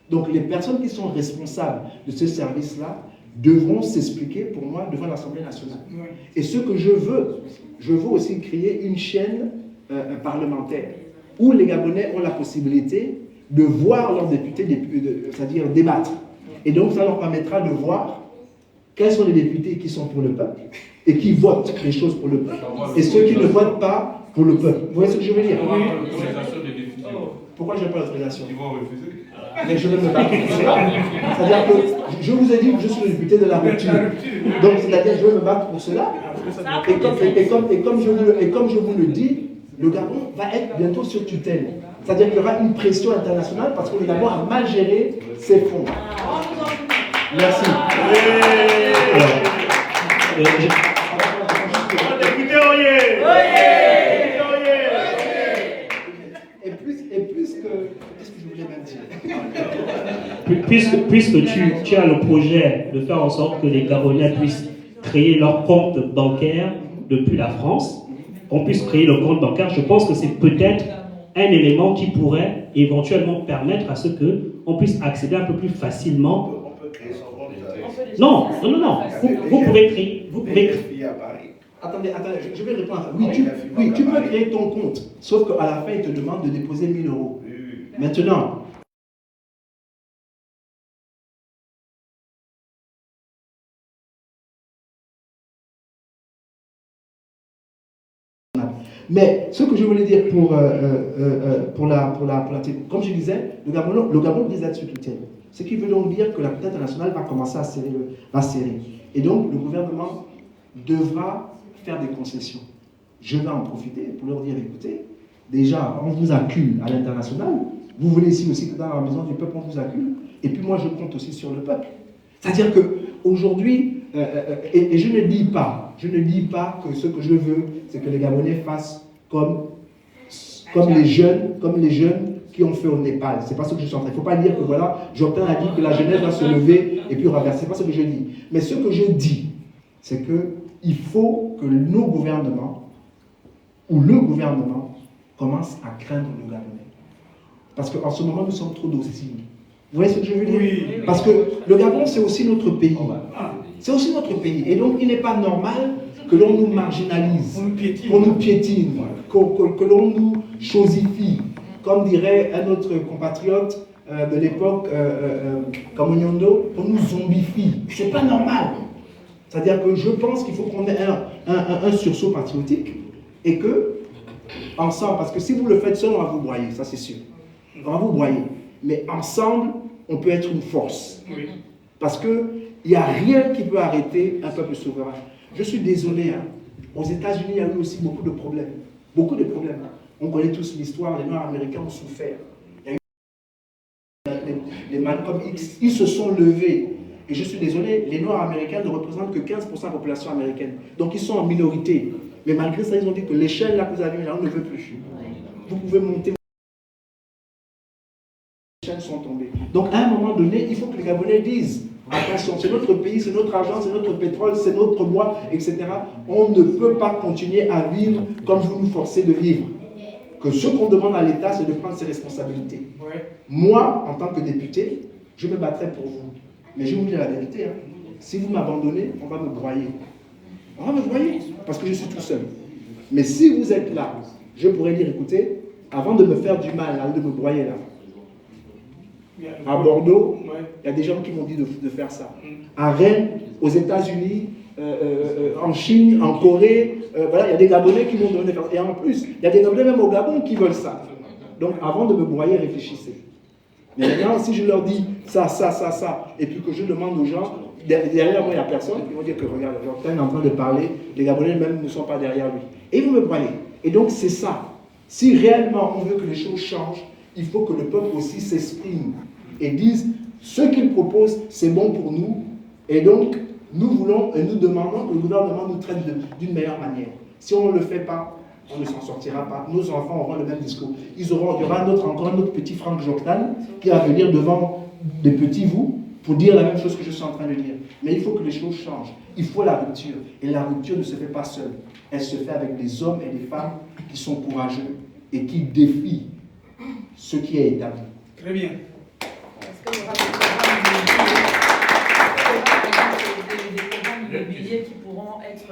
Donc, les personnes qui sont responsables de ce service-là devront s'expliquer pour moi devant l'Assemblée nationale. Et ce que je veux aussi créer une chaîne parlementaire où les Gabonais ont la possibilité de voir leurs députés, c'est-à-dire débattre. Et donc, ça leur permettra de voir quels sont les députés qui sont pour le peuple et qui votent les choses pour le peuple et ceux qui ne votent pas pour le peuple. Vous voyez ce que je veux dire? Pourquoi je n'ai pas l'autorisation? Ils vont refuser. Mais je vais me battre pour cela. C'est-à-dire que je vous ai dit que je suis le député de la rupture. Donc, c'est-à-dire que je vais me battre pour cela. Et comme je vous le dis, le Gabon va être bientôt sur tutelle. C'est-à-dire qu'il y aura une pression internationale parce que le Gabon a mal géré ses fonds. Merci. Député Oyer. Et plus que... Qu'est-ce que je voulais même dire? Puisque tu as le projet de faire en sorte que les Gabonais puissent créer leur compte bancaire depuis la France, qu'on puisse créer le compte bancaire, je pense que c'est peut-être un élément qui pourrait éventuellement permettre à ce qu'on puisse accéder un peu plus facilement. On peut créer son compte déjà. Non. Vous pouvez créer. Attendez, je vais répondre. Oui, tu peux créer ton compte, sauf qu'à la fin, il te demande de déposer 1 000 euros. Maintenant, mais ce que je voulais dire pour la comme je disais, le Gabon vise à sur tutelle. Ce qui veut donc dire que la tutelle internationale va commencer à serrer. Et donc, le gouvernement devra faire des concessions. Je vais en profiter pour leur dire, écoutez, déjà, on vous accule à l'international. Vous voulez ici aussi que dans la maison du peuple, on vous accule. Et puis moi, je compte aussi sur le peuple. C'est-à-dire qu'aujourd'hui, et je ne dis pas que ce que je veux, c'est que les Gabonais fassent comme les jeunes qui ont fait au Népal. C'est pas ce que je suis en train. Il ne faut pas dire que voilà, j'obtiens la vie que la jeunesse va se lever et puis renverser. C'est pas ce que je dis. Mais ce que je dis, c'est qu'il faut que nos gouvernements ou le gouvernement commence à craindre le Gabonais. Parce qu'en ce moment, nous sommes trop dociles. Vous voyez ce que je veux dire? Oui. Parce que le Gabon, c'est aussi notre pays. C'est aussi notre pays. Et donc, il n'est pas normal que l'on nous marginalise, qu'on nous piétine, que l'on nous chosifie. Comme dirait un autre compatriote de l'époque, Kamonyondo, qu'on nous zombifie. C'est pas normal. C'est-à-dire que je pense qu'il faut qu'on ait un sursaut patriotique et que, ensemble, parce que si vous le faites seul, on va vous broyer, ça c'est sûr. On va vous broyer. Mais ensemble, on peut être une force. Oui. Parce qu'il n'y a rien qui peut arrêter un peuple souverain. Je suis désolé, hein. Aux États-Unis, il y a eu aussi beaucoup de problèmes. Beaucoup de problèmes. On connaît tous l'histoire, les Noirs américains ont souffert. Il y a eu les Malcolm X, ils se sont levés. Et je suis désolé, les Noirs américains ne représentent que 15% de la population américaine. Donc ils sont en minorité. Mais malgré ça, ils ont dit que l'échelle là que vous avez là, on ne veut plus. Vous pouvez monter. chaînes sont tombées. Donc, à un moment donné, il faut que les Gabonais disent attention, c'est notre pays, c'est notre argent, c'est notre pétrole, c'est notre bois, etc. On ne peut pas continuer à vivre comme vous nous forcez de vivre. Que ce qu'on demande à l'État, c'est de prendre ses responsabilités. Moi, en tant que député, je me battrai pour vous. Mais je vous dis la vérité, hein. Si vous m'abandonnez, on va me broyer. On va me broyer, parce que je suis tout seul. Mais si vous êtes là, je pourrais dire, écoutez, avant de me faire du mal, là, de me broyer là, à Bordeaux, il y a des gens qui m'ont dit de faire ça. À Rennes, aux États-Unis, en Chine, en Corée, voilà, il y a des Gabonais qui m'ont donné de faire ça. Et en plus, il y a des Gabonais même au Gabon qui veulent ça. Donc avant de me broyer, réfléchissez. Mais maintenant, si je leur dis ça, et puis que je demande aux gens, derrière moi, il n'y a personne, ils vont dire que regarde, Jordan est en train de parler, les Gabonais même ne sont pas derrière lui. Et ils vont me broyer. Et donc c'est ça. Si réellement on veut que les choses changent, il faut que le peuple aussi s'exprime et dise ce qu'il propose, c'est bon pour nous. Et donc, nous voulons et nous demandons que le gouvernement nous traite d'une meilleure manière. Si on ne le fait pas, on ne s'en sortira pas. Nos enfants auront le même discours. Il y aura encore un autre petit Franck Jordan qui va venir devant des petits vous pour dire la même chose que je suis en train de dire. Mais il faut que les choses changent. Il faut la rupture. Et la rupture ne se fait pas seule. Elle se fait avec des hommes et des femmes qui sont courageux et qui défient ce qui est établi. Très bien. Est-ce qu'il y aura des programmes immobiliers qui pourront être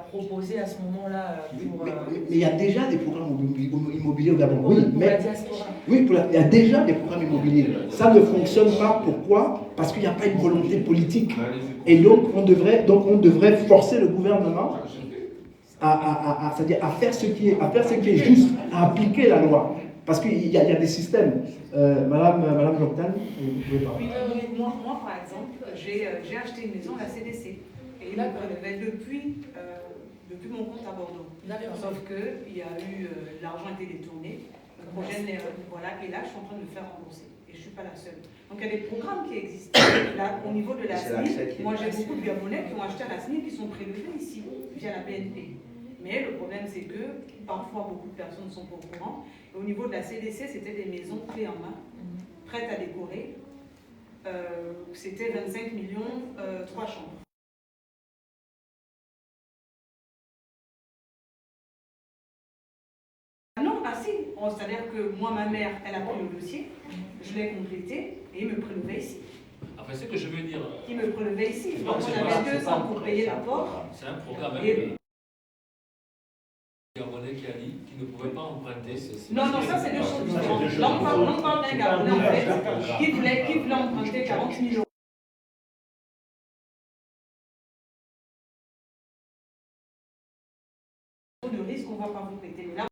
proposés à ce moment-là pour... Mais il y a déjà des programmes immobiliers au Gabon. Oui, pour la diaspora. Oui, il y a déjà des programmes immobiliers. Ça ne fonctionne pas. Pourquoi? Parce qu'il n'y a pas une volonté politique. Et donc, on devrait forcer le gouvernement c'est-à-dire à faire ce qui est juste, à appliquer la loi. Parce qu'il y a des systèmes. Madame Jordan, vous pouvez parler. Moi, par exemple, j'ai acheté une maison à la CDC. Et il me prélevait depuis mon compte à Bordeaux. Sauf que l'argent a été détourné. Le projet voilà, et là, je suis en train de le faire rembourser. Et je ne suis pas la seule. Donc, il y a des programmes qui existent. Là, au niveau de la SNI, moi, j'ai beaucoup de Gabonais qui ont acheté à la SNI qui sont prélevés ici, via la BNP. Mais le problème, c'est que parfois, beaucoup de personnes ne sont pas au courant. Et au niveau de la CDC, c'était des maisons clés en main, prêtes à décorer. C'était 25 millions, 3 chambres. Non, si. C'est-à-dire que moi, ma mère, elle a pris le dossier, je l'ai complété et il me prélevait ici. Après, ce que je veux dire... Il me prélevait ici. Donc, on avait 2 ans pour payer l'apport. C'est un programme... Gabonais qui a dit qu'il ne pouvait pas emprunter. Non, ça c'est deux choses différentes. Là, on parle d'un Gabonais en fait qui voulait emprunter 40 000 euros. De risque, on ne va pas vous prêter. Mais là,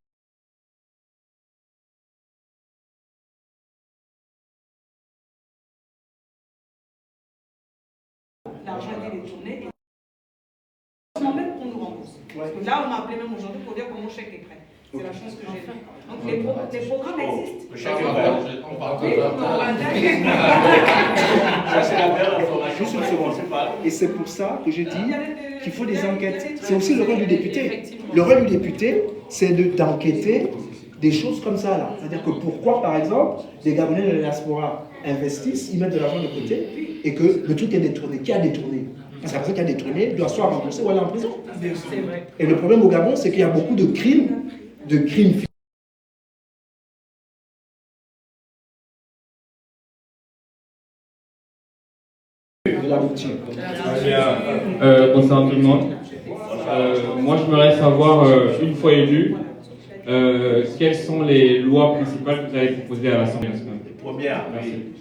l'argent a été détourné. Même qu'on nous rembourse. Là, on m'a appelé même aujourd'hui pour dire que mon chèque est prêt. C'est la chance que j'ai faite. Donc les programmes existent. Le chèque est prêt. On parle de ça, c'est la belle information. Juste une seconde. Et c'est pour ça que je dis qu'il faut des enquêtes. C'est aussi le rôle du député. Le rôle du député, c'est d'enquêter des choses comme ça là. C'est-à-dire que pourquoi, par exemple, les Gabonais de la diaspora investissent, ils mettent de l'argent de côté et que le truc est détourné. Qui a détourné? Parce que la personne qui a détourné doit soit rembourser ou aller en prison. Et le problème au Gabon, c'est qu'il y a beaucoup de crimes de la rupture. Bonsoir tout le monde. Moi, j'aimerais savoir, une fois élu, quelles sont les lois principales que vous allez proposer à l'Assemblée nationale? Première, merci.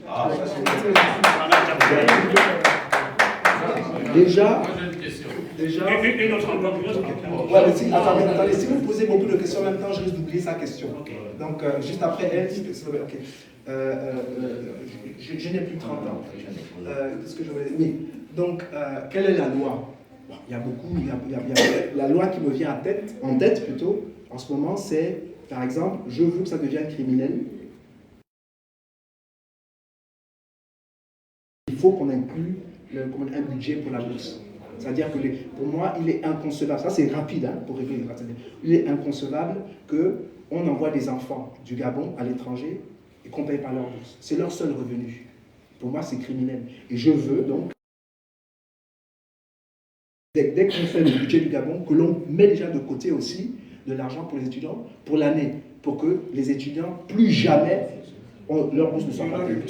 Déjà, une autre encore. Ouais, mais attendez, si vous posez beaucoup de questions en même temps, je risque d'oublier sa question. Donc, juste après elle, ok. Je n'ai plus 30 ans. Qu'est-ce que je voulais dire? Oui. Donc, quelle est la loi? Bon, il y a beaucoup. La loi qui me vient en tête plutôt, en ce moment, c'est, par exemple, je veux que ça devienne criminel. Il faut qu'on inclue un budget pour la bourse. C'est-à-dire que pour moi, il est inconcevable, ça c'est rapide hein, pour régler, il est inconcevable qu'on envoie des enfants du Gabon à l'étranger et qu'on ne paye pas leur bourse. C'est leur seul revenu. Pour moi, c'est criminel. Et je veux donc, dès qu'on fait le budget du Gabon, que l'on met déjà de côté aussi de l'argent pour les étudiants pour l'année, pour que les étudiants, plus jamais, leur bourse ne soit pas payée.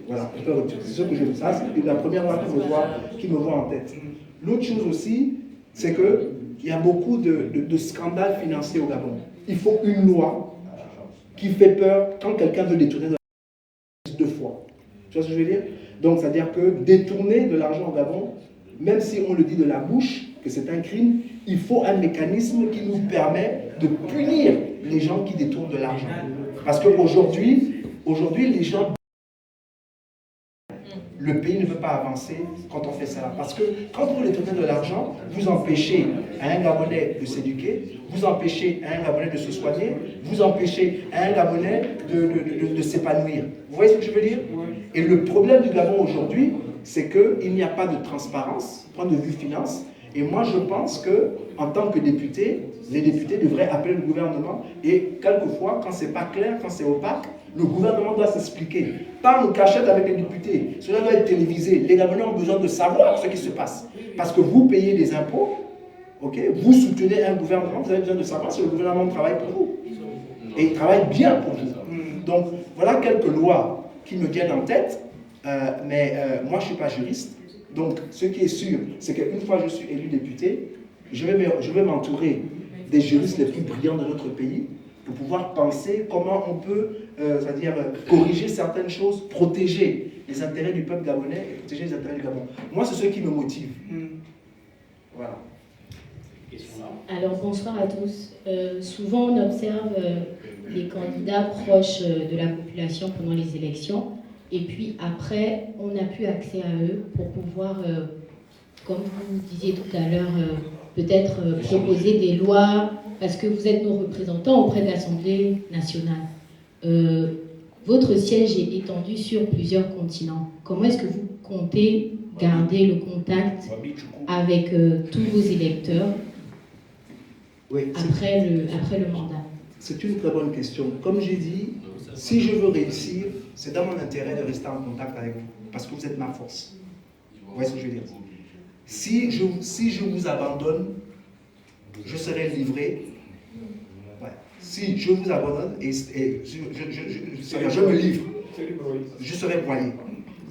Voilà, c'est ce que je veux. Ça, c'est la première fois qui me voit en tête. L'autre chose aussi, c'est qu'il y a beaucoup de scandales financiers au Gabon. Il faut une loi qui fait peur quand quelqu'un veut détourner de l'argent 2 fois. Tu vois ce que je veux dire? Donc, c'est-à-dire que détourner de l'argent au Gabon, même si on le dit de la bouche, que c'est un crime, il faut un mécanisme qui nous permet de punir les gens qui détournent de l'argent. Parce qu'aujourd'hui, les gens... Le pays ne peut pas avancer quand on fait ça. Parce que quand vous détournez de l'argent, vous empêchez à un Gabonais de s'éduquer, vous empêchez à un Gabonais de se soigner, vous empêchez à un Gabonais de s'épanouir. Vous voyez ce que je veux dire? Et le problème du Gabon aujourd'hui, c'est qu'il n'y a pas de transparence, point de vue finance. Et moi, je pense qu'en tant que député, les députés devraient appeler le gouvernement et quelquefois, quand ce n'est pas clair, quand c'est opaque, le gouvernement doit s'expliquer. Pas en cachette avec les députés. Cela doit être télévisé. Les Gabonais ont besoin de savoir ce qui se passe. Parce que vous payez des impôts, okay, vous soutenez un gouvernement, vous avez besoin de savoir si le gouvernement travaille pour vous. Et il travaille bien pour vous. Donc, voilà quelques lois qui me viennent en tête. Moi, je ne suis pas juriste. Donc, ce qui est sûr, c'est qu'une fois que je suis élu député, je vais m'entourer des juristes les plus brillants de notre pays pour pouvoir penser comment on peut, c'est-à-dire corriger certaines choses, protéger les intérêts du peuple gabonais et protéger les intérêts du Gabon. Moi, c'est ce qui me motive. Voilà. Alors, bonsoir à tous. Souvent, on observe les candidats proches de la population pendant les élections. Et puis après, on n'a plus accès à eux pour pouvoir, comme vous disiez tout à l'heure, peut-être proposer des lois, parce que vous êtes nos représentants auprès de l'Assemblée nationale. Votre siège est étendu sur plusieurs continents. Comment est-ce que vous comptez garder le contact avec tous vos électeurs après le mandat? C'est une très bonne question. Comme j'ai dit, si je veux réussir, c'est dans mon intérêt de rester en contact avec vous, parce que vous êtes ma force. Vous voyez ce que je veux dire? Si je vous abandonne, je serai livré. Ouais. Si je vous abandonne, et je me livre, je serai broyé.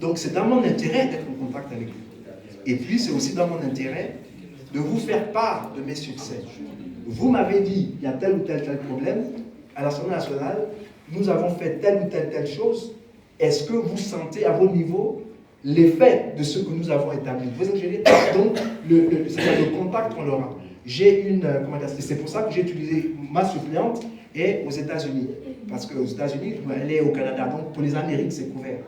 Donc c'est dans mon intérêt d'être en contact avec vous. Et puis c'est aussi dans mon intérêt de vous faire part de mes succès. Vous m'avez dit, il y a tel ou tel problème, à l'Assemblée nationale, nous avons fait telle ou telle chose. Est-ce que vous sentez à vos niveaux l'effet de ce que nous avons établi? Vous voyez ce que je veux dire? Donc, le contact qu'on aura. C'est pour ça que j'ai utilisé ma suppléante et aux États-Unis. Parce qu'aux États-Unis, elle est au Canada. Donc, pour les Amériques, c'est couvert.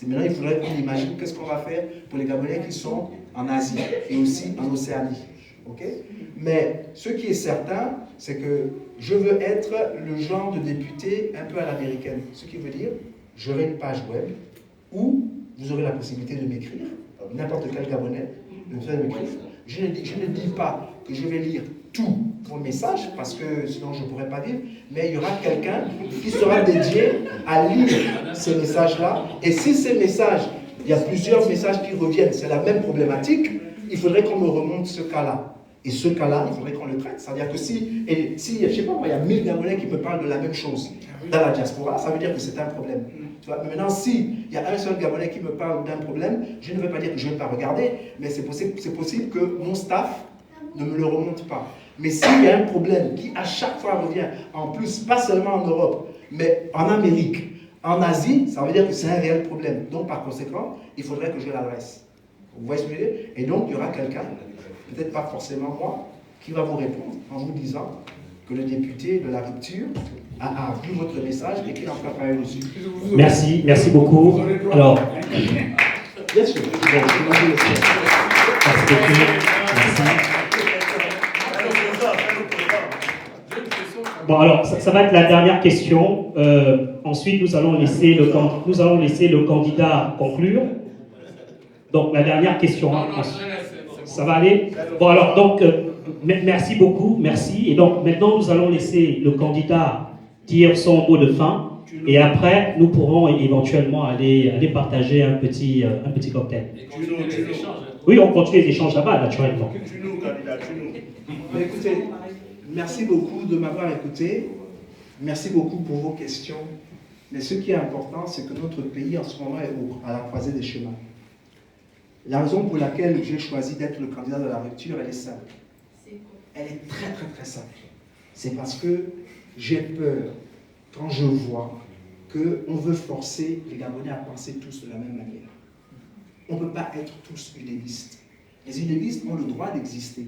Maintenant, il faudrait qu'on imagine qu'est-ce qu'on va faire pour les Gabonais qui sont en Asie et aussi en Océanie. Okay? Mais ce qui est certain, c'est que je veux être le genre de député un peu à l'américaine. Ce qui veut dire, j'aurai une page web où vous aurez la possibilité de m'écrire, n'importe quel Gabonais, de m'écrire. Je ne dis pas que je vais lire tous vos messages, parce que sinon je ne pourrais pas lire, mais il y aura quelqu'un qui sera dédié à lire ces messages-là. Et si ces messages, il y a plusieurs messages qui reviennent, c'est la même problématique, il faudrait qu'on me remonte ce cas-là. Et ce cas-là, il faudrait qu'on le traite. C'est-à-dire que si je ne sais pas moi, il y a 1000 Gabonais qui me parlent de la même chose dans la diaspora, ça veut dire que c'est un problème. Tu vois? Mais maintenant, s'il y a un seul Gabonais qui me parle d'un problème, je ne veux pas dire que je ne vais pas regarder, mais c'est possible que mon staff ne me le remonte pas. Mais s'il y a un problème qui à chaque fois revient, en plus, pas seulement en Europe, mais en Amérique, en Asie, ça veut dire que c'est un réel problème. Donc par conséquent, il faudrait que je l'adresse. Vous voyez ce que je veux dire? Et donc il y aura quelqu'un, peut-être pas forcément moi, qui va vous répondre en vous disant que le député de la rupture a vu votre message et qu'il en fera travailler dessus. Merci beaucoup. Alors, bien sûr. Merci beaucoup. Merci. Bon, alors, ça va être la dernière question. Ensuite, nous allons laisser le candidat conclure. Donc, la dernière question. Ça va aller? Bon, alors, donc, merci beaucoup, merci. Et donc, maintenant, nous allons laisser le candidat dire son mot de fin. Et après, nous pourrons éventuellement aller partager un petit cocktail. Oui, on continue les échanges là-bas, naturellement. Mais écoutez, merci beaucoup de m'avoir écouté. Merci beaucoup pour vos questions. Mais ce qui est important, c'est que notre pays en ce moment est à la croisée des chemins. La raison pour laquelle j'ai choisi d'être le candidat de la rupture, elle est simple. Elle est très très très simple. C'est parce que j'ai peur quand je vois qu'on veut forcer les Gabonais à penser tous de la même manière. On ne peut pas être tous udébistes. Les udébistes ont le droit d'exister.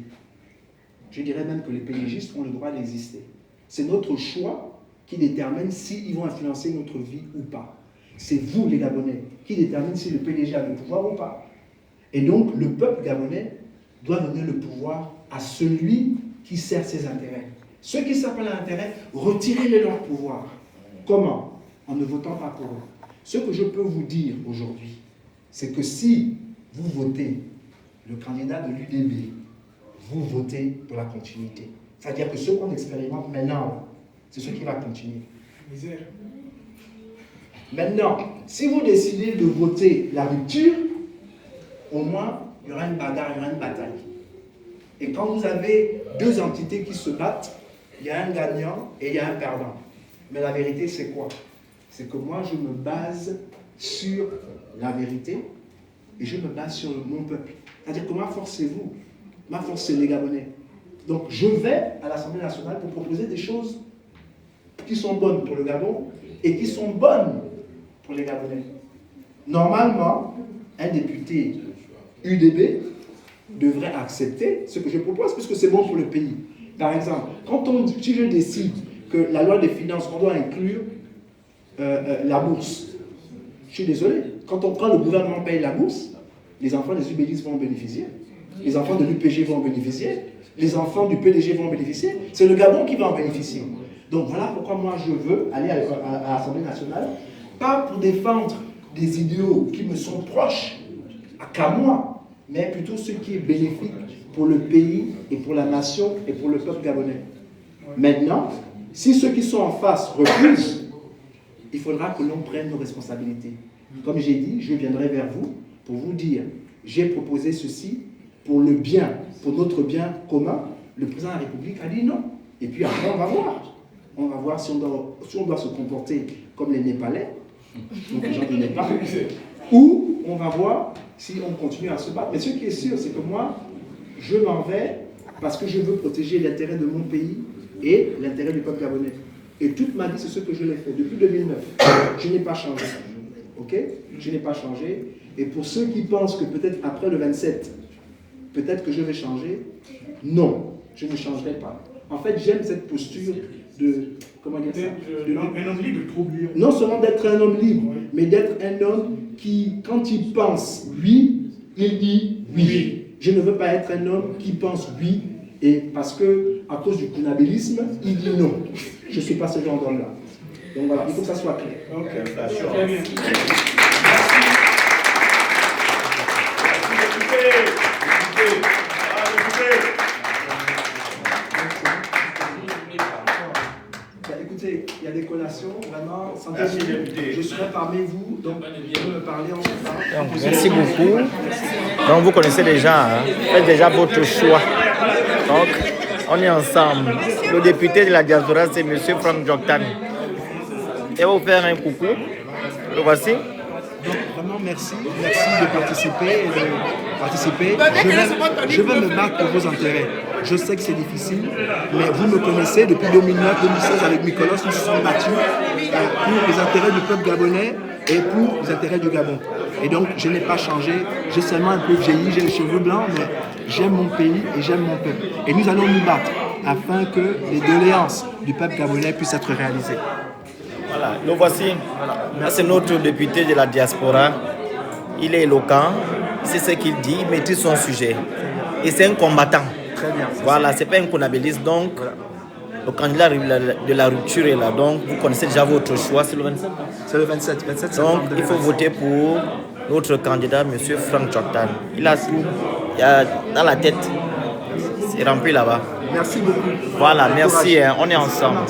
Je dirais même que les PDGistes ont le droit d'exister. C'est notre choix qui détermine s'ils vont influencer notre vie ou pas. C'est vous, les Gabonais, qui détermine si le PDG a le pouvoir ou pas. Et donc, le peuple gabonais doit donner le pouvoir à celui qui sert ses intérêts. Ceux qui servent à l'intérêt, retirez-les leur pouvoir. Comment? En ne votant pas pour eux. Ce que je peux vous dire aujourd'hui, c'est que si vous votez le candidat de l'UDB, vous votez pour la continuité. C'est-à-dire que ce qu'on expérimente maintenant, c'est ce qui va continuer. Maintenant, si vous décidez de voter la rupture, au moins, il y aura une bagarre, il y aura une bataille. Et quand vous avez deux entités qui se battent, il y a un gagnant et il y a un perdant. Mais la vérité, c'est quoi? C'est que moi, je me base sur la vérité et je me base sur mon peuple. C'est-à-dire que ma force, c'est vous. Ma force, c'est les Gabonais. Donc, je vais à l'Assemblée nationale pour proposer des choses qui sont bonnes pour le Gabon et qui sont bonnes pour les Gabonais. Normalement, un député UDB devrait accepter ce que je propose puisque c'est bon pour le pays. Par exemple, si je décide que la loi des finances, on doit inclure la bourse, je suis désolé, quand le gouvernement paye la bourse, les enfants des UBDistes vont en bénéficier, les enfants de l'UPG vont en bénéficier, les enfants du PDG vont en bénéficier, c'est le Gabon qui va en bénéficier. Donc voilà pourquoi moi je veux aller à l'Assemblée nationale, pas pour défendre des idéaux qui me sont proches, qu'à moi, mais plutôt ce qui est bénéfique pour le pays et pour la nation et pour le peuple gabonais. Maintenant, si ceux qui sont en face refusent, il faudra que l'on prenne nos responsabilités. Comme j'ai dit, je viendrai vers vous pour vous dire, j'ai proposé ceci pour le bien, pour notre bien commun. Le président de la République a dit non. Et puis après, on va voir. On va voir si on doit se comporter comme les Népalais, donc les gens du Népal, ou on va voir si on continue à se battre. Mais ce qui est sûr, c'est que moi, je m'en vais parce que je veux protéger l'intérêt de mon pays et l'intérêt du peuple gabonais. Et toute ma vie, c'est ce que je l'ai fait. Depuis 2009, je n'ai pas changé. Ok? Je n'ai pas changé. Et pour ceux qui pensent que peut-être après le 27, peut-être que je vais changer, non, je ne changerai pas. En fait, j'aime cette posture de, comment dire ça? Un homme libre, trop libre. Non seulement d'être un homme libre, mais d'être un homme qui, quand il pense oui, il dit oui. Je ne veux pas être un homme qui pense oui, et parce que, à cause du kunabélisme, il dit non. Je ne suis pas ce genre d'homme-là. Donc voilà, il faut que ça soit clair. Ok, Très bien. Écoutez, il y a des collations, vraiment, je serai parmi vous, donc je vais me parler en ce temps. Merci beaucoup. Donc vous connaissez déjà, hein? Faites déjà votre choix. Donc, on est ensemble. Le député de la diaspora, c'est M. Franck Joktan. Et vous faire un coucou. Le voici. Donc vraiment merci de participer. Je vais me battre pour vos intérêts. Je sais que c'est difficile, mais vous me connaissez depuis 2009-2016 avec Nicolas, nous nous sommes battus pour les intérêts du peuple gabonais et pour les intérêts du Gabon. Et donc je n'ai pas changé, j'ai seulement un peu vieilli, j'ai les cheveux blancs, mais j'aime mon pays et j'aime mon peuple. Et nous allons nous battre afin que les doléances du peuple gabonais puissent être réalisées. Voilà, le voici. Là, c'est notre député de la diaspora. Il est éloquent, c'est ce qu'il dit, il maîtrise son sujet. Et c'est un combattant. Très bien. Voilà, c'est pas un kunabéliste. Donc, le candidat de la rupture est là. Donc, vous connaissez déjà votre choix. C'est le 27. C'est le 27. Donc, il faut voter pour notre candidat, M. Franck Joktan. Il a tout. Il a dans la tête. C'est rempli là-bas. Merci beaucoup. Voilà, merci. Hein, on est ensemble.